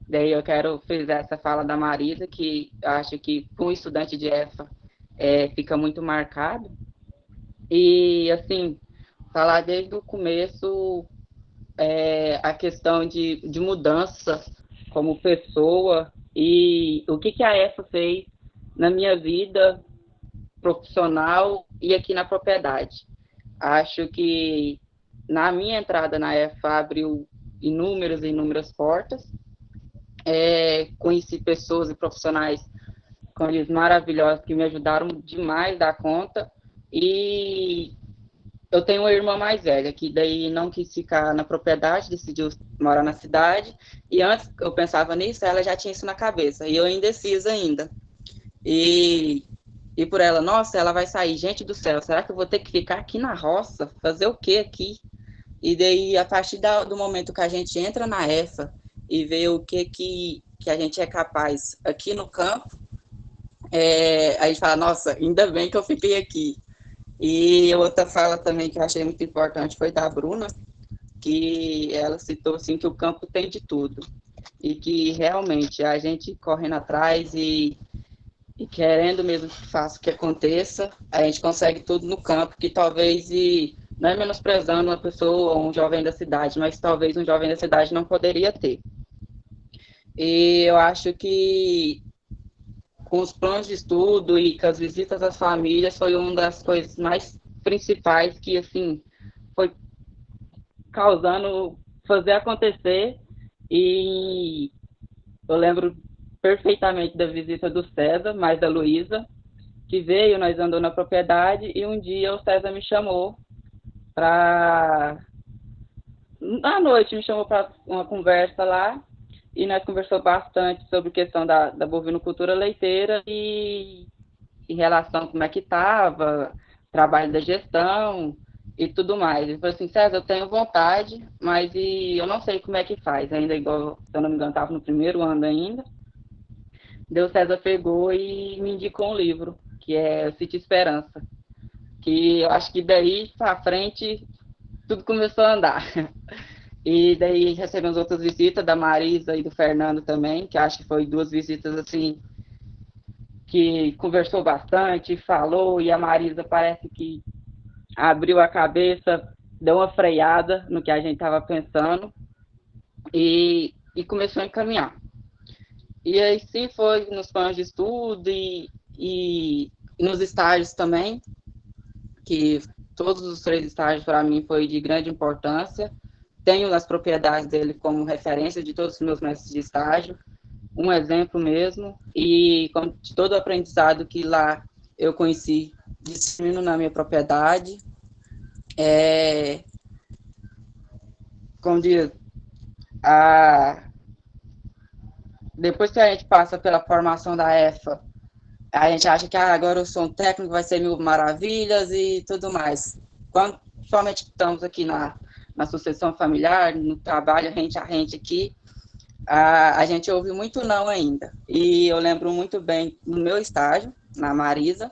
Daí eu quero fazer essa fala da Marisa, que eu acho que para um estudante de EFA fica muito marcado. E, assim, falar desde o começo a questão de mudança como pessoa e o que a EFA fez na minha vida profissional e aqui na propriedade. Acho que na minha entrada na EFA abriu inúmeras portas. Conheci pessoas e profissionais com eles maravilhosos que me ajudaram demais da conta, e eu tenho uma irmã mais velha que daí não quis ficar na propriedade, decidiu morar na cidade, e antes eu pensava nisso, ela já tinha isso na cabeça, e eu indecisa ainda. E por ela, nossa, ela vai sair, gente do céu, será que eu vou ter que ficar aqui na roça? Fazer o quê aqui? E daí, a partir do momento que a gente entra na EFA e vê o que a gente é capaz aqui no campo, a gente fala, nossa, ainda bem que eu fiquei aqui. E outra fala também que eu achei muito importante foi da Bruna, que ela citou assim, que o campo tem de tudo. E que realmente a gente correndo atrás e querendo mesmo que faça o que aconteça, a gente consegue tudo no campo, que talvez, não é menosprezando uma pessoa ou um jovem da cidade, mas talvez um jovem da cidade não poderia ter. E eu acho que com os planos de estudo e com as visitas às famílias foi uma das coisas mais principais que, assim, foi causando fazer acontecer. E eu lembro perfeitamente da visita do César, mais da Luísa, que veio, nós andamos na propriedade, e um dia o César me chamou à noite, me chamou para uma conversa lá, e nós conversamos bastante sobre a questão da bovinocultura leiteira e em relação a como é que estava, trabalho da gestão e tudo mais. Ele falou assim, César, eu tenho vontade, mas eu não sei como é que faz, ainda igual, se eu não me engano, estava no primeiro ano ainda. Deus César pegou e me indicou um livro, que é O Sítio Esperança, que eu acho que daí para frente tudo começou a andar. E daí recebemos outras visitas da Marisa e do Fernando também, que acho que foi 2 visitas assim, que conversou bastante, falou, e a Marisa parece que abriu a cabeça, deu uma freada no que a gente estava pensando e começou a encaminhar. E aí sim foi nos planos de estudo e nos estágios também, que todos os 3 estágios para mim foi de grande importância. Tenho as propriedades dele como referência de todos os meus mestres de estágio, um exemplo mesmo, e de todo o aprendizado que lá eu conheci, dissemino na minha propriedade. Como diz, depois que a gente passa pela formação da EFA, a gente acha que agora eu sou um técnico, vai ser 1000 maravilhas e tudo mais. Quando somente estamos aqui na sucessão familiar, no trabalho rente a rente aqui, a gente ouve muito não ainda. E eu lembro muito bem no meu estágio, na Marisa,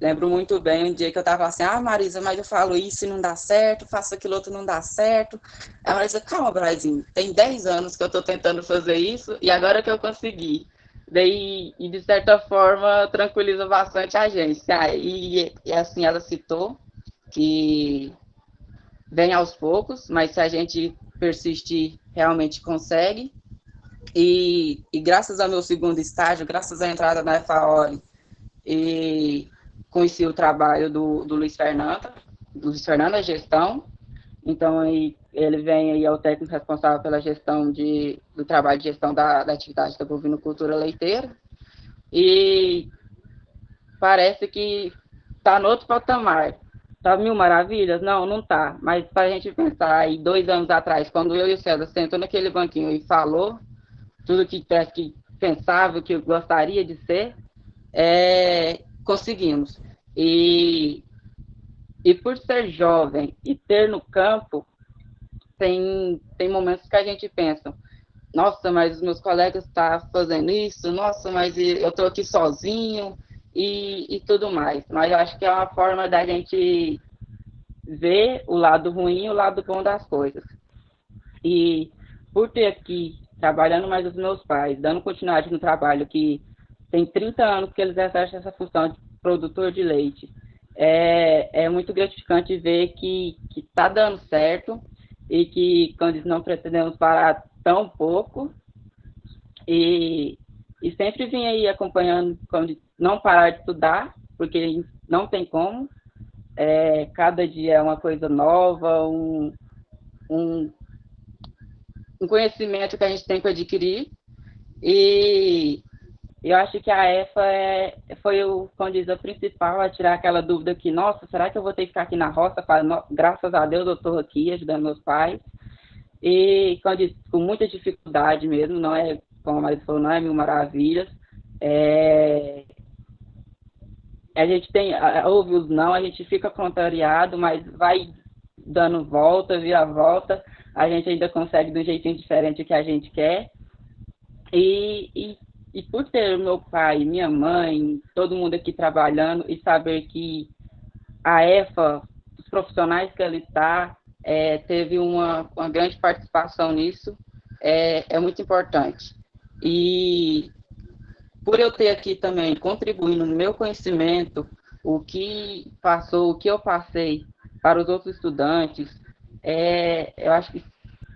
lembro muito bem um dia que eu estava assim, Marisa, mas eu falo isso e não dá certo, faço aquilo outro não dá certo. A Marisa, calma, Brasil, tem 10 anos que eu estou tentando fazer isso e agora que eu consegui. Daí, e de certa forma, tranquiliza bastante a gente. E assim, ela citou que vem aos poucos, mas se a gente persistir, realmente consegue. E graças ao meu segundo estágio, graças à entrada na FAOL, e conheci o trabalho do Luiz Fernando, a gestão. Então, aí, ele vem aí, é o técnico responsável pela gestão do trabalho de gestão da atividade da bovinocultura leiteira. E parece que está no outro patamar. Tá 1000 maravilhas? Não, não tá. Mas para a gente pensar aí, 2 anos atrás, quando eu e o César sentou naquele banquinho e falou tudo que pensava, que eu gostaria de ser, conseguimos. E por ser jovem e ter no campo, tem momentos que a gente pensa, nossa, mas os meus colegas estão fazendo isso, nossa, mas eu estou aqui sozinho e tudo mais. Mas eu acho que é uma forma da gente ver o lado ruim e o lado bom das coisas. E por ter aqui, trabalhando mais os meus pais, dando continuidade no trabalho, que tem 30 anos que eles exercem essa função de produtor de leite, é muito gratificante ver que está dando certo e que, quando não pretendemos parar tão pouco, e sempre vim aí acompanhando, quando não parar de estudar, porque não tem como, cada dia é uma coisa nova, um conhecimento que a gente tem que adquirir, e eu acho que a EFA foi, como diz, a principal a tirar aquela dúvida que, nossa, será que eu vou ter que ficar aqui na roça? Graças a Deus eu estou aqui ajudando meus pais, e, como diz, com muita dificuldade mesmo, não é, como a Marisa falou, não é 1000 maravilhas, a gente ouve os não, a gente fica contrariado, mas vai dando volta, vira volta, a gente ainda consegue do jeitinho diferente que a gente quer. E por ter meu pai, minha mãe, todo mundo aqui trabalhando e saber que a EFA, os profissionais que ela está, teve uma grande participação nisso, é muito importante. E por eu ter aqui também contribuindo no meu conhecimento, o que eu passei para os outros estudantes, eu acho que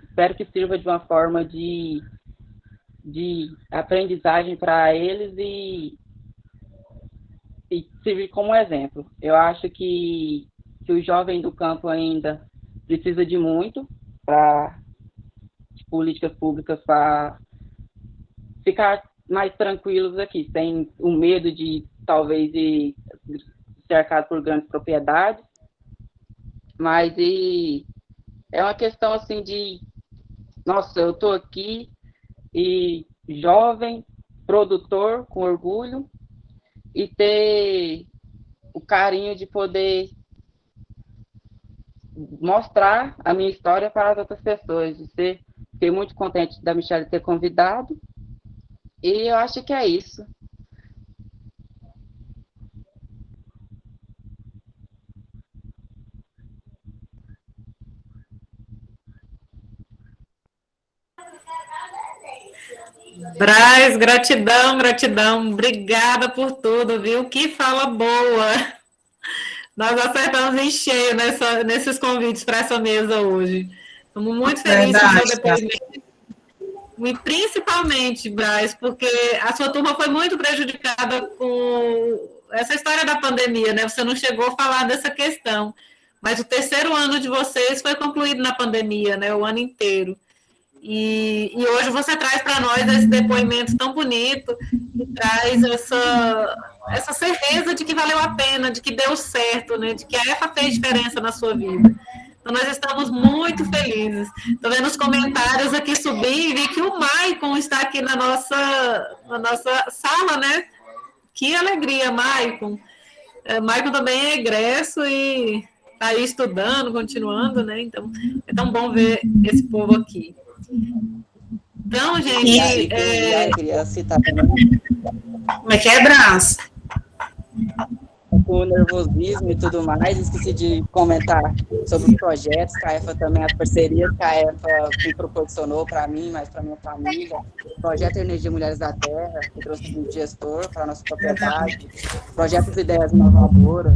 espero que sirva de uma forma de aprendizagem para eles e servir como exemplo. Eu acho que o jovem do campo ainda precisa de muito para políticas públicas para ficar mais tranquilos aqui, sem o medo de talvez ir cercado por grandes propriedades, mas é uma questão assim de, nossa, eu estou aqui e jovem, produtor, com orgulho, e ter o carinho de poder mostrar a minha história para as outras pessoas, de fiquei muito contente da Michelle ter convidado, E eu acho que é isso. Braz, gratidão, gratidão. Obrigada por tudo, viu? Que fala boa. Nós acertamos em cheio nesses convites para essa mesa hoje. Estamos muito felizes com o seu depoimento. E principalmente, Braz, porque a sua turma foi muito prejudicada com essa história da pandemia, né? Você não chegou a falar dessa questão, mas o terceiro ano de vocês foi concluído na pandemia, né? O ano inteiro. E hoje você traz para nós esse depoimento tão bonito e traz essa certeza de que valeu a pena, de que deu certo, né? De que a EFA fez diferença na sua vida. Então, nós estamos muito felizes. Estou vendo os comentários aqui subir e vi que o Maicon está aqui na nossa sala, né? Que alegria, Maicon. Maicon também é egresso e está aí estudando, continuando, né? Então, é tão bom ver esse povo aqui. Então, gente... queria citar também. Como é que é, Brás? Com o nervosismo e tudo mais, esqueci de comentar sobre os projetos que a EFA também, as parcerias que a EFA me proporcionou para mim, mas para minha família. O projeto Energia Mulheres da Terra, que trouxe um gestor para a nossa propriedade, projetos Ideias Inovadoras,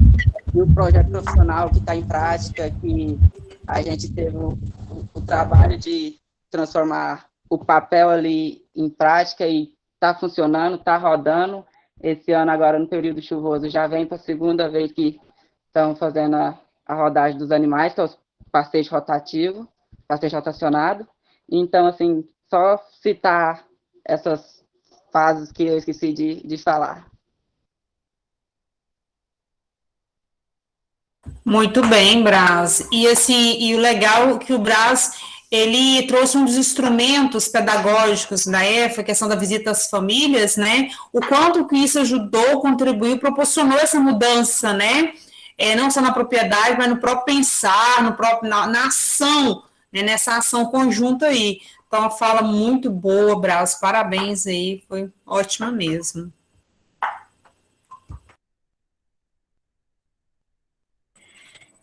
e o projeto profissional que está em prática, que a gente teve o trabalho de transformar o papel ali em prática e está funcionando, está rodando. Esse ano, agora, no período chuvoso, já vem para a segunda vez que estão fazendo a rodagem dos animais, que é os passeios rotativos, passeio rotacionado. Então, assim, só citar essas fases que eu esqueci de falar. Muito bem, Brás. E assim, e o legal é que o Brás, ele trouxe um dos instrumentos pedagógicos da EFA, a questão da visita às famílias, né? O quanto que isso ajudou, contribuiu, proporcionou essa mudança, né? Não só na propriedade, mas no próprio pensar, na ação, né? Nessa ação conjunta aí. Então, uma fala muito boa, Brás. Parabéns aí, foi ótima mesmo.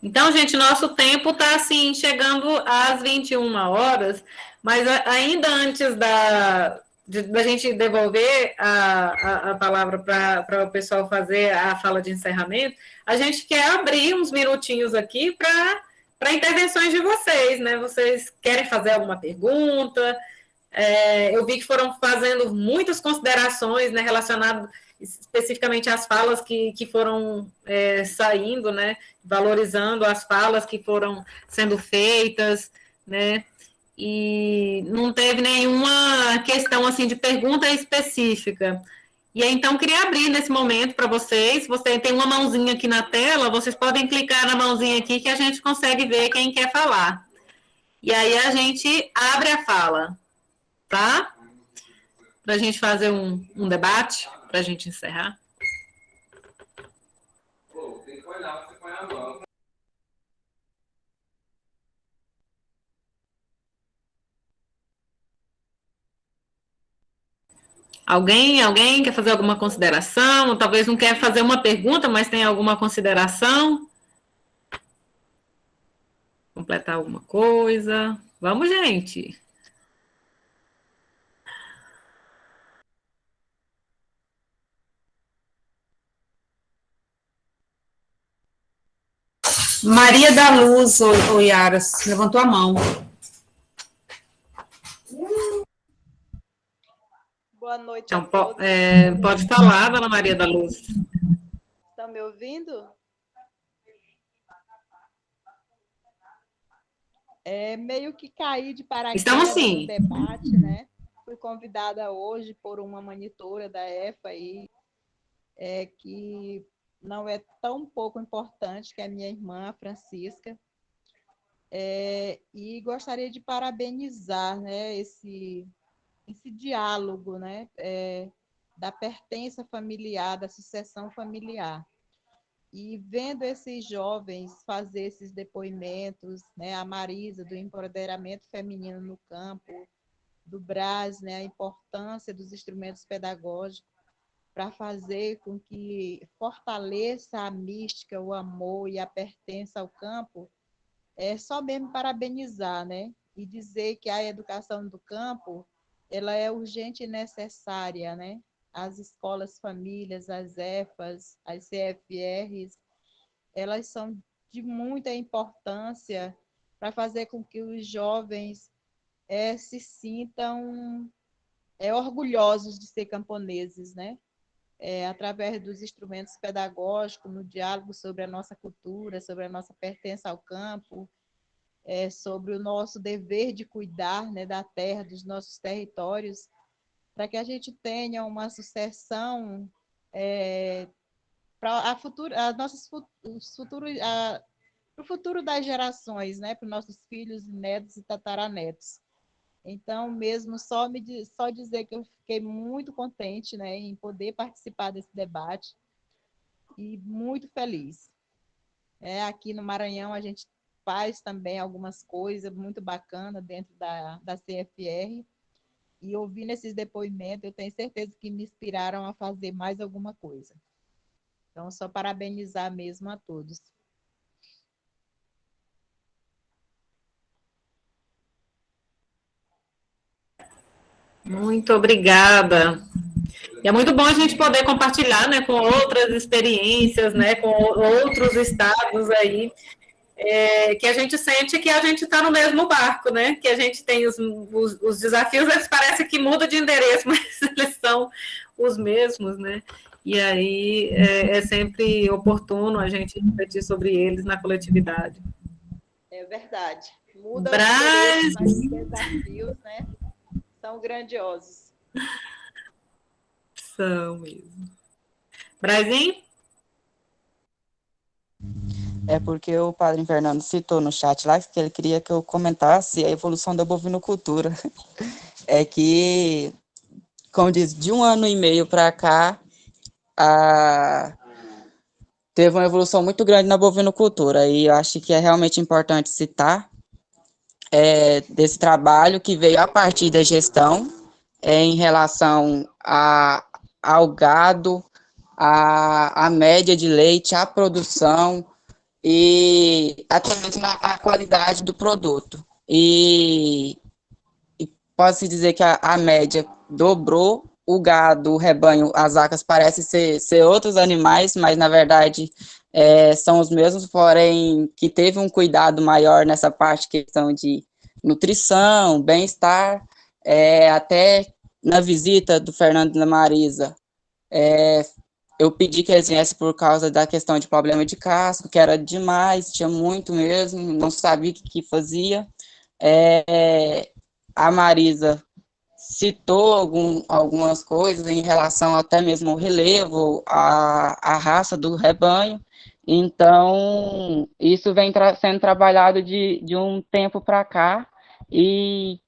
Então, gente, nosso tempo está, assim, chegando às 21 horas, mas ainda antes da gente devolver a palavra para o pessoal fazer a fala de encerramento, a gente quer abrir uns minutinhos aqui para intervenções de vocês, né? Vocês querem fazer alguma pergunta? Eu vi que foram fazendo muitas considerações, né, relacionadas especificamente às falas que foram saindo, né, valorizando as falas que foram sendo feitas, né, e não teve nenhuma questão assim de pergunta específica. E aí, então, queria abrir nesse momento para vocês. Você tem uma mãozinha aqui na tela, vocês podem clicar na mãozinha aqui que a gente consegue ver quem quer falar. E aí a gente abre a fala, tá? Para a gente fazer um debate, para a gente encerrar. Alguém quer fazer alguma consideração? Ou talvez não quer fazer uma pergunta, mas tem alguma consideração? Completar alguma coisa? Vamos, gente! Maria da Luz, ou Yara, levantou a mão. Boa noite então, a todos. Pode falar, dona Maria da Luz. Estão me ouvindo? Meio que caí de paraquedas no debate, né? Fui convidada hoje por uma monitora da EFA aí, que não é tão pouco importante, que é a minha irmã, a Francisca. E gostaria de parabenizar, né, esse diálogo, né, da pertença familiar, da sucessão familiar. E vendo esses jovens fazer esses depoimentos, né, a Marisa, do empoderamento feminino no campo, do Brás, né, a importância dos instrumentos pedagógicos para fazer com que fortaleça a mística, o amor e a pertença ao campo, é só mesmo parabenizar, né? E dizer que a educação do campo, ela é urgente e necessária, né? As escolas famílias, as EFAs, as CFRs, elas são de muita importância para fazer com que os jovens se sintam orgulhosos de ser camponeses, né? Através dos instrumentos pedagógicos, no diálogo sobre a nossa cultura, sobre a nossa pertença ao campo, sobre o nosso dever de cuidar, né, da terra, dos nossos territórios, para que a gente tenha uma sucessão para o futuro das gerações, né, para os nossos filhos, netos e tataranetos. Então, mesmo só dizer que eu fiquei muito contente, né, em poder participar desse debate e muito feliz. Aqui no Maranhão, a gente faz também algumas coisas muito bacanas dentro da CFR, e ouvindo esses depoimentos, eu tenho certeza que me inspiraram a fazer mais alguma coisa. Então, só parabenizar mesmo a todos. Muito obrigada. E é muito bom a gente poder compartilhar, né, com outras experiências, né, com outros estados aí, que a gente sente que a gente está no mesmo barco, né, que a gente tem os desafios, eles parecem que mudam de endereço, mas eles são os mesmos, né, e aí é sempre oportuno a gente refletir sobre eles na coletividade. É verdade. Muda os endereços, mas os desafios, né, são grandiosos. São mesmo. Brazinho? É porque o padre Fernando citou no chat lá que ele queria que eu comentasse a evolução da bovinocultura. É que, como diz, de 1 ano e meio para cá, teve uma evolução muito grande na bovinocultura, e eu acho que é realmente importante citar desse trabalho que veio a partir da gestão em relação ao gado, a média de leite, a produção e até mesmo a qualidade do produto. E pode-se dizer que a média dobrou, o gado, o rebanho, as vacas parecem ser outros animais, mas na verdade são os mesmos, porém que teve um cuidado maior nessa parte, questão de nutrição, bem-estar, até na visita do Fernando e da Marisa, eu pedi que eles viessem por causa da questão de problema de casco, que era demais, tinha muito mesmo, não sabia o que fazia. A Marisa citou algumas coisas em relação até mesmo ao relevo, a raça do rebanho. Então, isso vem sendo trabalhado de um tempo para cá, e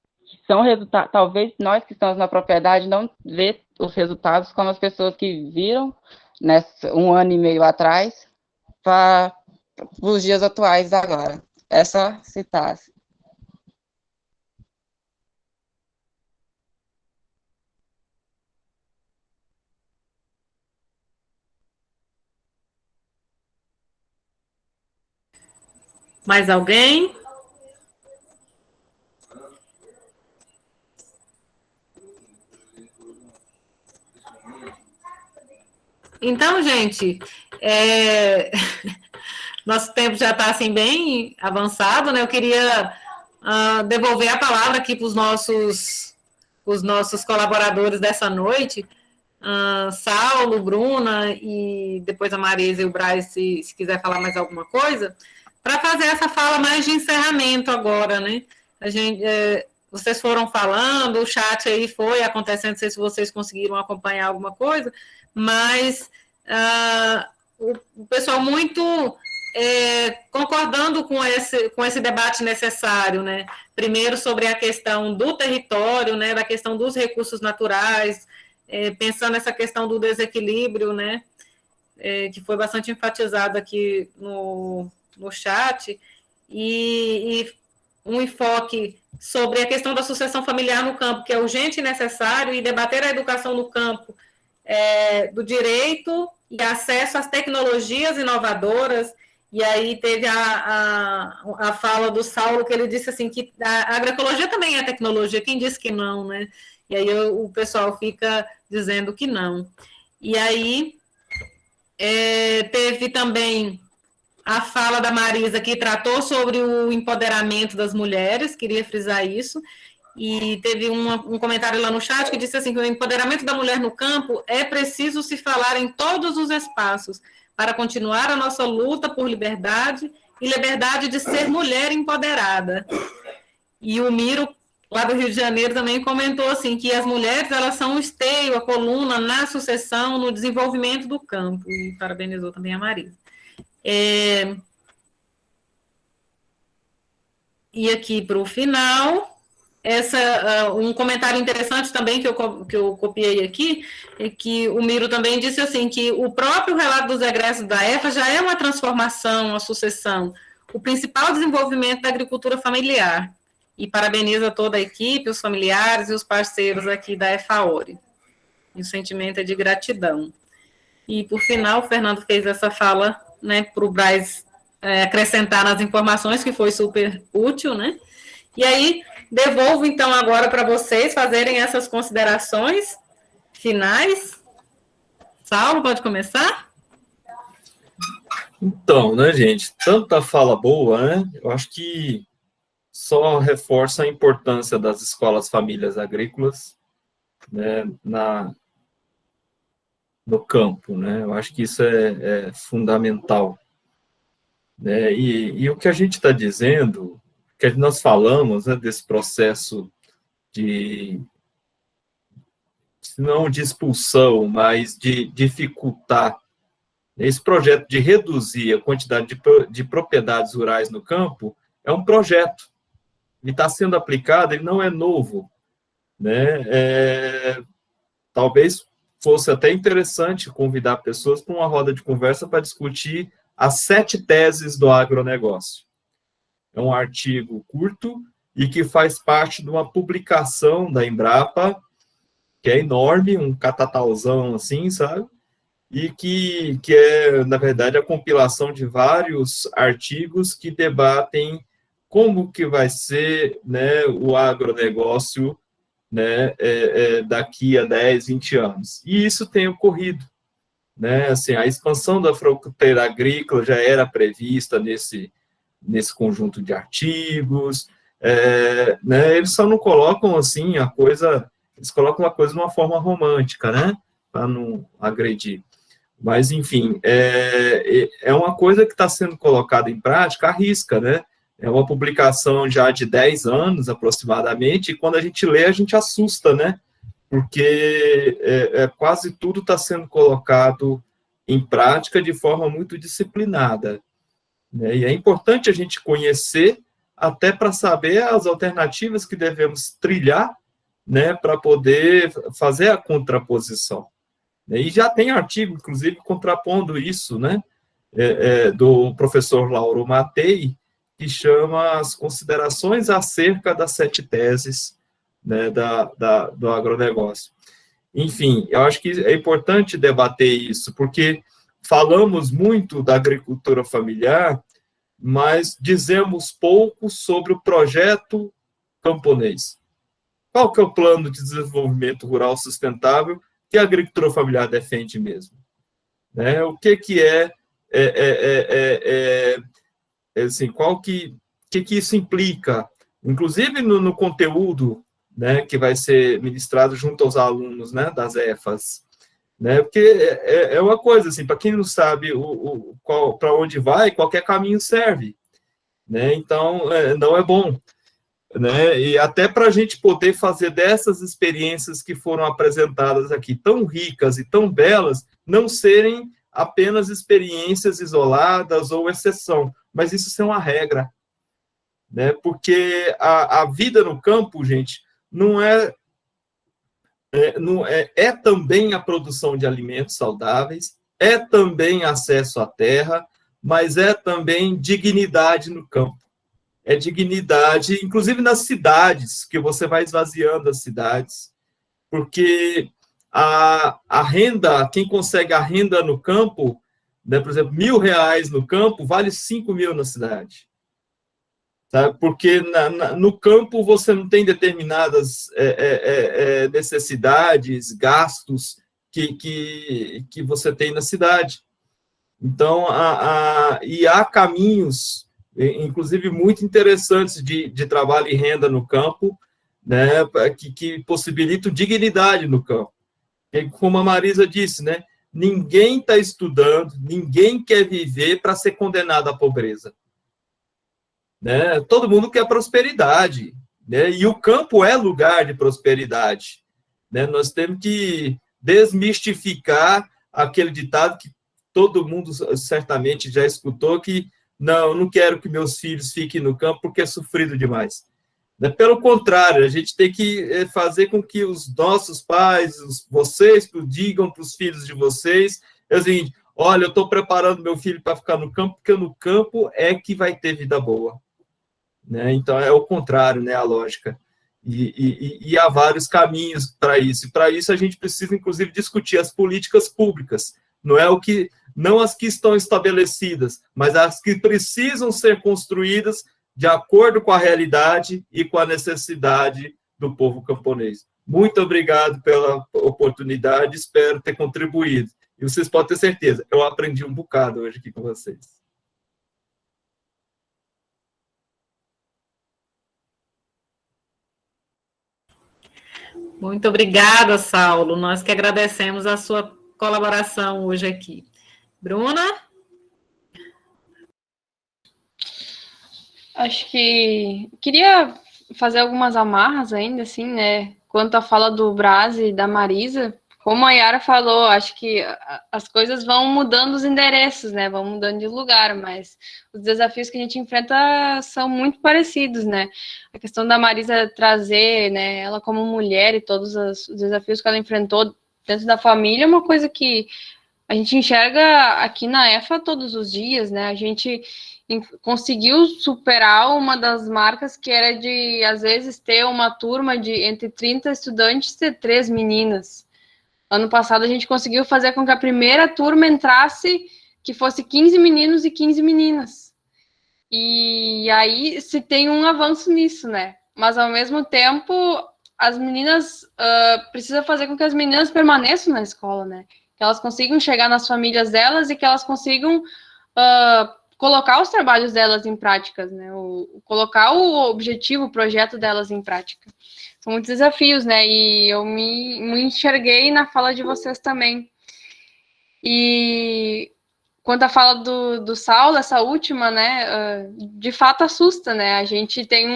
são resultados, talvez nós que estamos na propriedade não vê os resultados como as pessoas que viram 1 ano e meio atrás para os dias atuais agora. É só citar. Mais alguém? Então, gente, nosso tempo já está assim bem avançado, né? Eu queria devolver a palavra aqui para os nossos colaboradores dessa noite, Saulo, Bruna e depois a Marisa e o Braz, se quiser falar mais alguma coisa, para fazer essa fala mais de encerramento agora, né? Vocês foram falando, o chat aí foi acontecendo, não sei se vocês conseguiram acompanhar alguma coisa, mas o pessoal muito concordando com esse debate necessário, né? Primeiro sobre a questão do território, né? Da questão dos recursos naturais, pensando nessa questão do desequilíbrio, né? Que foi bastante enfatizado aqui no chat, e um enfoque sobre a questão da sucessão familiar no campo, que é urgente e necessário, e debater a educação no campo do direito e acesso às tecnologias inovadoras. E aí teve a fala do Saulo, que ele disse assim, que a agroecologia também é tecnologia, quem disse que não, né? E aí o pessoal fica dizendo que não. E aí teve também a fala da Marisa, que tratou sobre o empoderamento das mulheres, queria frisar isso, e teve um comentário lá no chat que disse assim, que o empoderamento da mulher no campo é preciso se falar em todos os espaços, para continuar a nossa luta por liberdade e liberdade de ser mulher empoderada. E o Miro, lá do Rio de Janeiro, também comentou assim, que as mulheres, elas são o esteio, a coluna na sucessão, no desenvolvimento do campo, e parabenizou também a Marisa. E aqui para o final, um comentário interessante também que eu copiei aqui, é que o Miro também disse assim, que o próprio relato dos egressos da EFA já é uma transformação, uma sucessão, o principal desenvolvimento da agricultura familiar, e parabeniza toda a equipe, os familiares e os parceiros aqui da EFAORE. E o sentimento é de gratidão. E, por final, o Fernando fez essa fala, né, para o Braz acrescentar nas informações, que foi super útil, né? E aí, devolvo, então, agora para vocês fazerem essas considerações finais. Saulo, pode começar? Então, né, gente, tanta fala boa, né? Eu acho que só reforça a importância das escolas famílias agrícolas, né, no campo, né? Eu acho que isso é fundamental. Né? E o que a gente está dizendo, que nós falamos, né, desse processo não de expulsão, mas de dificultar esse projeto de reduzir a quantidade de propriedades rurais no campo, é um projeto. Ele está sendo aplicado, ele não é novo. Né? Talvez fosse até interessante convidar pessoas para uma roda de conversa para discutir as 7 teses do agronegócio. É um artigo curto e que faz parte de uma publicação da Embrapa, que é enorme, um catatauzão assim, sabe? E que é, na verdade, a compilação de vários artigos que debatem como que vai ser, né, o agronegócio, né, daqui a 10, 20 anos. E isso tem ocorrido. Né, assim, a expansão da fronteira agrícola já era prevista nesse conjunto de artigos, né, eles só não colocam assim eles colocam a coisa de uma forma romântica, né, para não agredir. Mas, enfim, é uma coisa que está sendo colocada em prática à risca, né, é uma publicação já de 10 anos, aproximadamente, e quando a gente lê, a gente assusta, né, porque quase tudo está sendo colocado em prática de forma muito disciplinada. Né? E é importante a gente conhecer, até para saber as alternativas que devemos trilhar, né, para poder fazer a contraposição. E já tem artigo, inclusive, contrapondo isso, né, do professor Lauro Matei, que chama As Considerações acerca das 7 teses, né, do agronegócio. Enfim, eu acho que é importante debater isso, porque falamos muito da agricultura familiar, mas dizemos pouco sobre o projeto camponês. Qual que é o plano de desenvolvimento rural sustentável que a agricultura familiar defende mesmo? Né? O que assim, que isso implica, inclusive no conteúdo, né, que vai ser ministrado junto aos alunos, né, das EFAs, né, porque é uma coisa, assim, para quem não sabe para onde vai, qualquer caminho serve, né, então não é bom, né, e até para a gente poder fazer dessas experiências que foram apresentadas aqui, tão ricas e tão belas, não serem apenas experiências isoladas ou exceção, mas isso ser uma regra, né, porque a vida no campo, gente, não é também a produção de alimentos saudáveis, é também acesso à terra, mas é também dignidade no campo. é dignidade, inclusive nas cidades, que você vai esvaziando as cidades, porque a renda, quem consegue a renda no campo, né, por exemplo, R$1.000 no campo, vale 5.000 na cidade. Sabe? Porque no campo você não tem determinadas necessidades, gastos que você tem na cidade. Então, e há caminhos, inclusive, muito interessantes de trabalho e renda no campo, né, que possibilitam dignidade no campo. E, como a Marisa disse, né, ninguém está estudando, ninguém quer viver para ser condenado à pobreza. Né? Todo mundo quer prosperidade, né? E o campo é lugar de prosperidade. Né? Nós temos que desmistificar aquele ditado que todo mundo certamente já escutou, que não quero que meus filhos fiquem no campo porque é sofrido demais. Né? Pelo contrário, a gente tem que fazer com que os nossos pais, vocês, digam para os filhos de vocês, assim, olha, eu estou preparando meu filho para ficar no campo, porque no campo é que vai ter vida boa. Né? Então, é o contrário, né, a lógica. E há vários caminhos para isso. E para isso, a gente precisa, inclusive, discutir as políticas públicas. Não as que estão estabelecidas, mas as que precisam ser construídas de acordo com a realidade e com a necessidade do povo camponês. Muito obrigado pela oportunidade, espero ter contribuído. E vocês podem ter certeza, eu aprendi um bocado hoje aqui com vocês. Muito obrigada, Saulo. Nós que agradecemos a sua colaboração hoje aqui. Bruna? Acho que queria fazer algumas amarras ainda, assim, né? Quanto à fala do Braz e da Marisa, como a Yara falou, acho que as coisas vão mudando os endereços, né? Vão mudando de lugar, mas os desafios que a gente enfrenta são muito parecidos, né? A questão da Marisa trazer, né, ela como mulher e todos os desafios que ela enfrentou dentro da família é uma coisa que a gente enxerga aqui na EFA todos os dias, né? A gente conseguiu superar uma das marcas que era de, às vezes, ter uma turma de entre 30 estudantes e ter 3 meninas. Ano passado, a gente conseguiu fazer com que a primeira turma entrasse, que fosse 15 meninos e 15 meninas. E aí se tem um avanço nisso, né? Mas, ao mesmo tempo, as meninas precisam fazer com que as meninas permaneçam na escola, né? Que elas consigam chegar nas famílias delas e que elas consigam colocar os trabalhos delas em práticas, né? Colocar o objetivo, o projeto delas em prática. São muitos desafios, né? E eu me enxerguei na fala de vocês também. E quanto à fala do Saulo, essa última, né? De fato assusta, né? A gente tem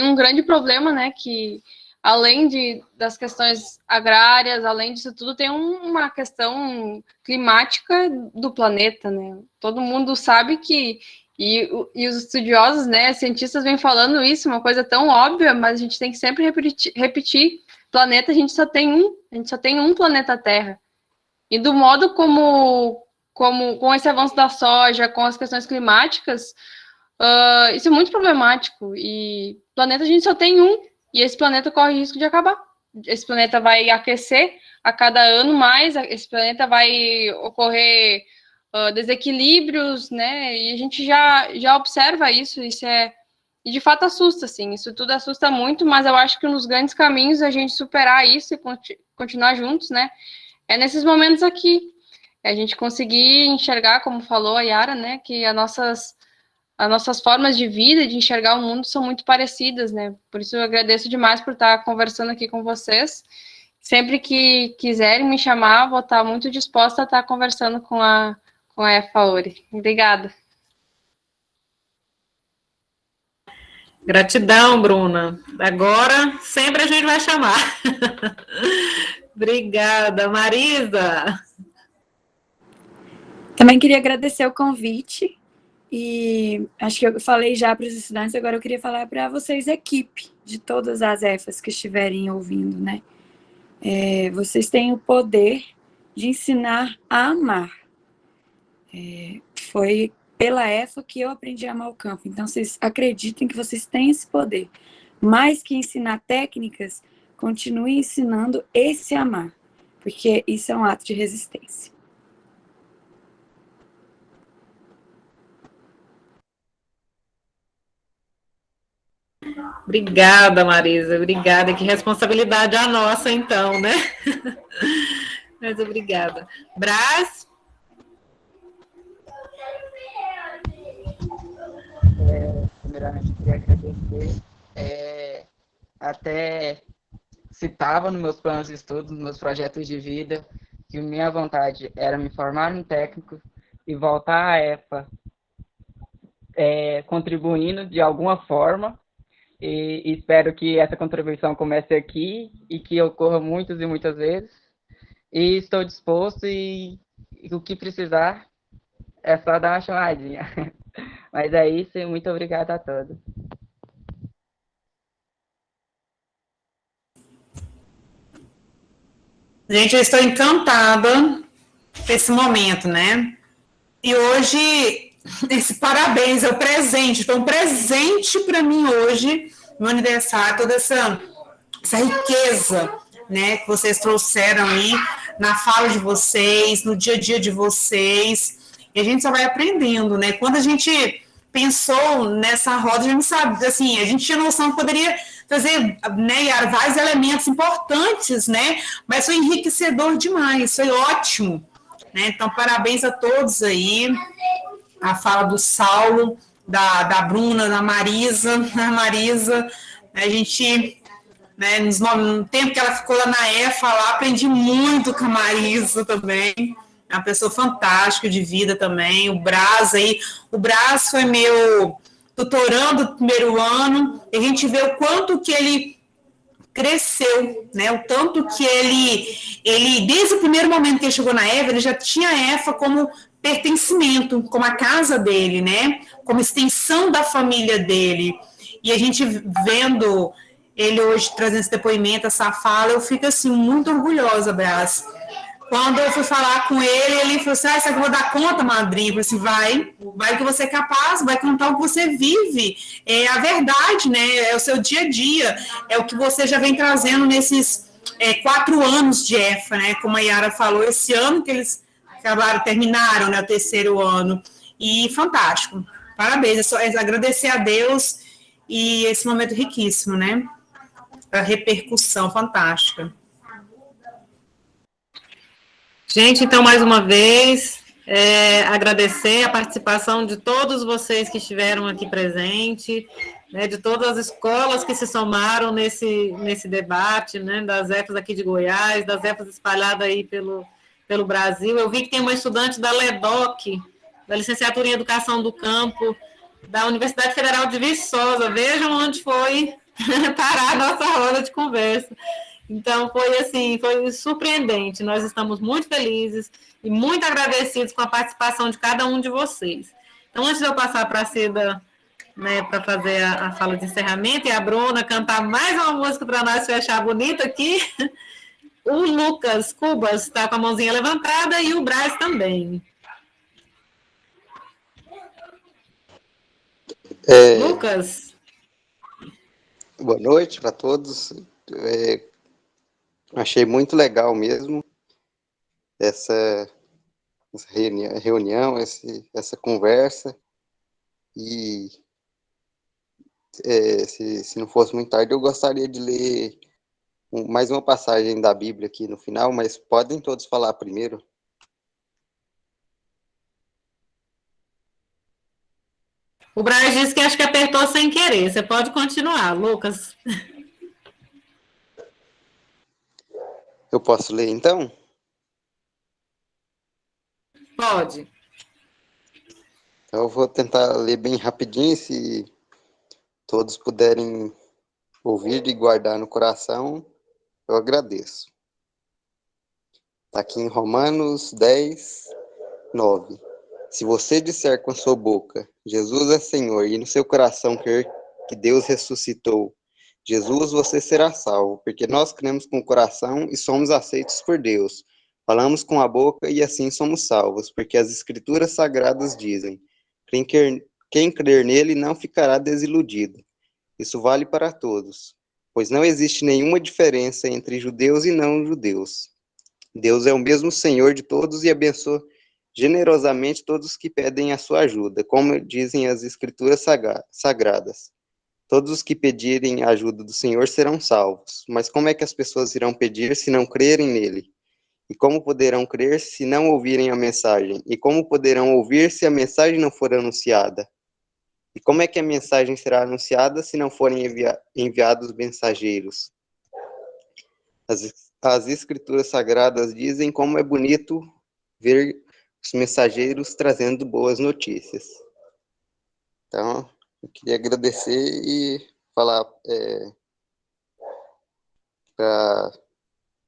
um grande problema, né? Que além das questões agrárias, além disso tudo, tem uma questão climática do planeta, né? Todo mundo sabe que e os estudiosos, né, cientistas vêm falando isso, uma coisa tão óbvia, mas a gente tem que sempre repetir, planeta, a gente só tem um planeta Terra. E do modo como com esse avanço da soja, com as questões climáticas, isso é muito problemático. E planeta a gente só tem um, e esse planeta corre risco de acabar. Esse planeta vai aquecer a cada ano mais, esse planeta vai ocorrer desequilíbrios, né, e a gente já observa isso e de fato assusta, assim, isso tudo assusta muito, mas eu acho que um dos grandes caminhos a gente superar isso e continuar juntos, né, é nesses momentos aqui, a gente conseguir enxergar, como falou a Yara, né, que as nossas formas de vida e de enxergar o mundo são muito parecidas, né, por isso eu agradeço demais por estar conversando aqui com vocês. Sempre que quiserem me chamar, vou estar muito disposta a estar conversando com a EFAORE. Obrigada. Gratidão, Bruna. Agora, sempre a gente vai chamar. Obrigada. Marisa? Também queria agradecer o convite e acho que eu falei já para os estudantes, agora eu queria falar para vocês, equipe de todas as EFAs que estiverem ouvindo, né? Vocês têm o poder de ensinar a amar. Foi pela EFA que eu aprendi a amar o campo. Então, vocês acreditem que vocês têm esse poder. Mais que ensinar técnicas, continue ensinando esse amar, porque isso é um ato de resistência. Obrigada, Marisa, obrigada. Que responsabilidade a nossa, então, né? Mas obrigada. Brás? Primeiramente, queria agradecer. Até citava nos meus planos de estudo, nos meus projetos de vida, que minha vontade era me formar em técnico e voltar à EFA contribuindo de alguma forma. E espero que essa contribuição comece aqui e que ocorra muitas e muitas vezes. E estou disposto e o que precisar é só dar uma chamadinha. Mas é isso e muito obrigado a todos. Gente, eu estou encantada com esse momento, né? E hoje, esse parabéns é o presente. Foi um presente para mim hoje, no aniversário, toda essa riqueza, né, que vocês trouxeram aí na fala de vocês, no dia a dia de vocês. E a gente só vai aprendendo, né? Quando a gente pensou nessa roda, a gente não sabe, assim, a gente tinha noção que poderia trazer, né, Yara, vários elementos importantes, né? Mas foi enriquecedor demais, foi ótimo, né? Então, parabéns a todos aí. A fala do Saulo, da Bruna, da Marisa, a gente, né, no tempo que ela ficou lá na EFA, lá, aprendi muito com a Marisa também, é uma pessoa fantástica de vida também. O Brás aí, o Brás foi meu tutorando do primeiro ano, e a gente vê o quanto que ele cresceu, né, o tanto que ele desde o primeiro momento que ele chegou na EFA, ele já tinha a EFA como pertencimento, como a casa dele, né, como extensão da família dele, e a gente vendo ele hoje trazendo esse depoimento, essa fala, eu fico assim, muito orgulhosa, Brás. Quando eu fui falar com ele, ele falou assim, será que eu vou dar conta, madrinha? Eu falei assim, vai que você é capaz, vai contar o que você vive, é a verdade, né, é o seu dia a dia, é o que você já vem trazendo nesses 4 anos de EFA, né, como a Yara falou, esse ano que eles terminaram, né, o 3º ano, e fantástico, parabéns, é só agradecer a Deus e esse momento riquíssimo, né, a repercussão fantástica. Gente, então, mais uma vez, agradecer a participação de todos vocês que estiveram aqui presentes, né, de todas as escolas que se somaram nesse debate, né, das EFAs aqui de Goiás, das EFAs espalhadas aí pelo Brasil. Eu vi que tem uma estudante da LEDOC, da Licenciatura em Educação do Campo, da Universidade Federal de Viçosa. Vejam onde foi parar a nossa roda de conversa. Então, foi surpreendente. Nós estamos muito felizes e muito agradecidos com a participação de cada um de vocês. Então, antes de eu passar para a Cida, né, para fazer a fala de encerramento, e a Bruna cantar mais uma música para nós fechar bonito aqui, o Lucas Cubas está com a mãozinha levantada e o Brás também. Lucas? Boa noite para todos. Achei muito legal mesmo essa reunião, essa conversa, e se não fosse muito tarde, eu gostaria de ler mais uma passagem da Bíblia aqui no final, mas podem todos falar primeiro. O Braz disse que acho que apertou sem querer. Você pode continuar, Lucas. Eu posso ler, então? Pode. Então, eu vou tentar ler bem rapidinho, se todos puderem ouvir e guardar no coração, eu agradeço. Está aqui em Romanos 10, 9. Se você disser com a sua boca, Jesus é Senhor, e no seu coração crer que Deus ressuscitou Jesus, você será salvo, porque nós cremos com o coração e somos aceitos por Deus. Falamos com a boca e assim somos salvos, porque as Escrituras Sagradas dizem, Quem crer nele não ficará desiludido. Isso vale para todos, pois não existe nenhuma diferença entre judeus e não-judeus. Deus é o mesmo Senhor de todos e abençoa generosamente todos os que pedem a sua ajuda, como dizem as Escrituras sagradas. Todos os que pedirem a ajuda do Senhor serão salvos. Mas como é que as pessoas irão pedir se não crerem nele? E como poderão crer se não ouvirem a mensagem? E como poderão ouvir se a mensagem não for anunciada? E como é que a mensagem será anunciada se não forem enviados mensageiros? As Escrituras sagradas dizem como é bonito ver os mensageiros trazendo boas notícias. Então, eu queria agradecer e falar para,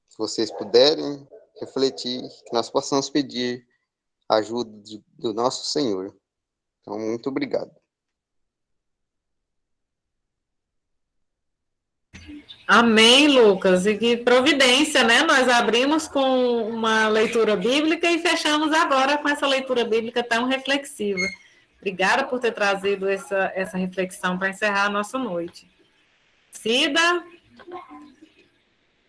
se vocês puderem, refletir, que nós possamos pedir a ajuda do nosso Senhor. Então, muito obrigado. Amém, Lucas. E que providência, né? Nós abrimos com uma leitura bíblica e fechamos agora com essa leitura bíblica tão reflexiva. Obrigada por ter trazido essa reflexão para encerrar a nossa noite. Cida,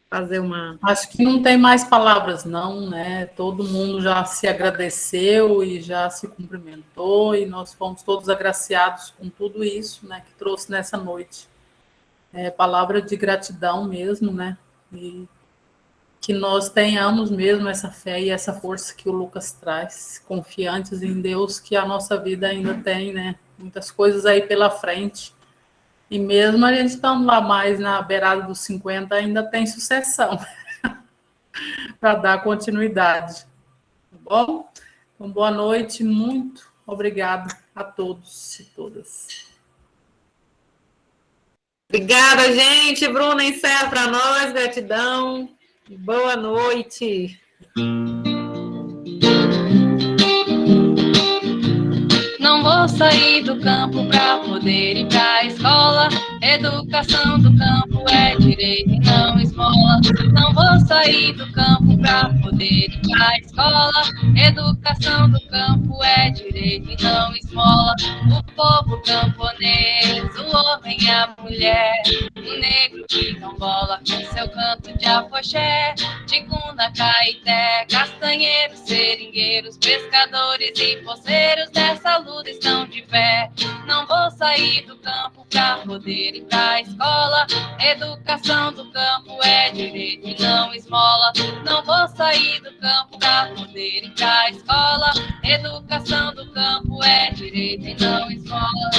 fazer uma... Acho que não tem mais palavras, não, né? Todo mundo já se agradeceu e já se cumprimentou, e nós fomos todos agraciados com tudo isso, né, que trouxe nessa noite. Palavra de gratidão mesmo, né? E que nós tenhamos mesmo essa fé e essa força que o Lucas traz, confiantes em Deus, que a nossa vida ainda tem, né? Muitas coisas aí pela frente. E mesmo a gente estando lá mais na beirada dos 50, ainda tem sucessão para dar continuidade. Tá bom? Então, boa noite, muito obrigado a todos e todas. Obrigada, gente. Bruna, encerra para nós. Gratidão. Boa noite. Não vou sair do campo pra poder ir pra escola. Educação do campo é direito e não esmola. Não vou sair do campo pra poder ir pra escola. Educação do campo é direito e não esmola. O povo camponês, o homem e a mulher, o negro que não bola com seu canto de afoxé, ticuna, caeté, castanheiros, seringueiros, pescadores e poceiros dessa luta estão de pé. Não vou sair do campo pra poder ir pra escola. Educação do campo é direito e não esmola. Não vou sair do campo pra poder ir pra escola. Educação do campo é direito e não esmola.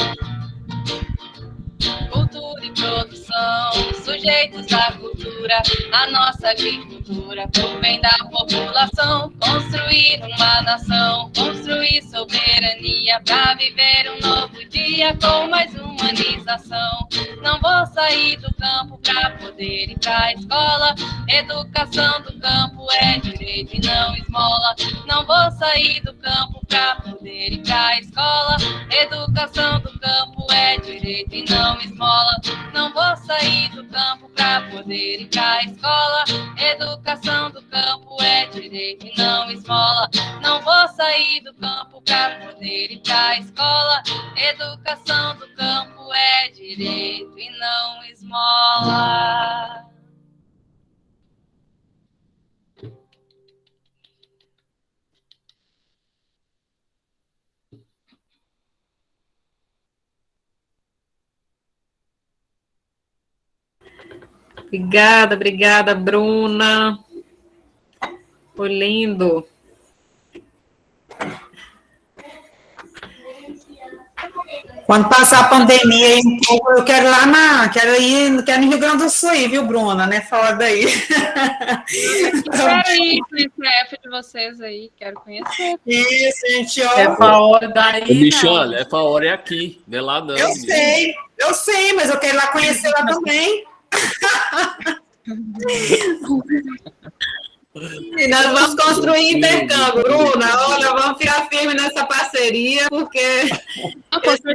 Cultura e produção, sujeitos da cultura, a nossa agricultura, por bem da população, construir uma nação, construir soberania, para viver um novo dia com mais humanização. Não vou sair do campo para poder ir pra escola, educação do campo é direito e não esmola. Não vou sair do campo para poder ir pra escola, educação do campo é direito e não esmola. Não vou sair do campo pra poder ir pra escola. Educação do campo é direito e não esmola. Não vou sair do campo pra poder ir pra escola. Educação do campo é direito e não esmola. Obrigada, Bruna. Foi lindo. Quando passar a pandemia aí um pouco, eu quero ir lá quero no Rio Grande do Sul, viu, Bruna, né? Fala daí. Quero ir pro ICF de vocês aí, quero conhecer. Isso, gente, ó. É pra hora daí, Michele, é pra hora é aqui, não é lá não. Eu sei, mas eu quero ir lá conhecer lá também. E nós vamos construir intercâmbio, Bruna. Olha, vamos ficar firme nessa parceria, porque esse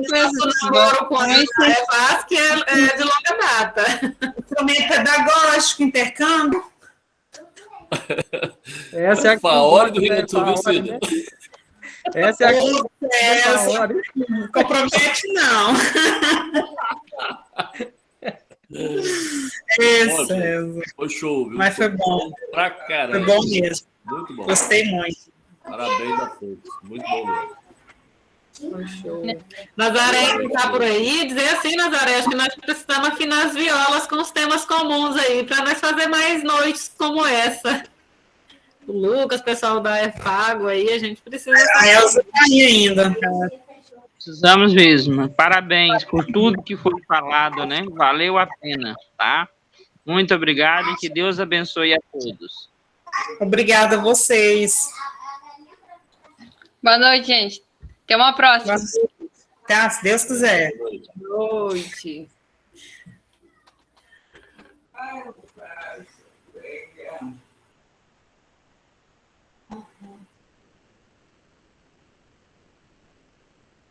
namoro com a fácil, que é de longa data. Também pedagógico, intercâmbio. Essa é a hora do Rio Grande do Sul, viu, Cida? Essa é a Não compromete, não. Ó, gente, foi show, viu? Mas foi bom. Pra caramba. Foi bom mesmo. Muito bom. Gostei muito. Parabéns a todos. Muito bom mesmo. Nazaré que está por aí, dizer assim, Nazaré, acho que nós precisamos afinar as violas com os temas comuns aí, para nós fazer mais noites como essa. O Lucas, pessoal da EFAGO aí, a gente precisa... A Elza está aí ainda. Precisamos mesmo. Parabéns por tudo que foi falado, né? Valeu a pena, tá? Muito obrigado e que Deus abençoe a todos. Obrigada a vocês. Boa noite, gente. Até uma próxima. Tá, se Deus quiser. Boa noite.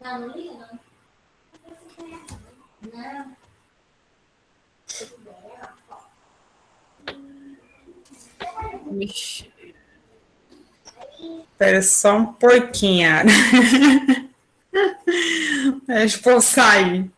Não liga, não. Não. Espera só um pouquinho. Deixa eu sair.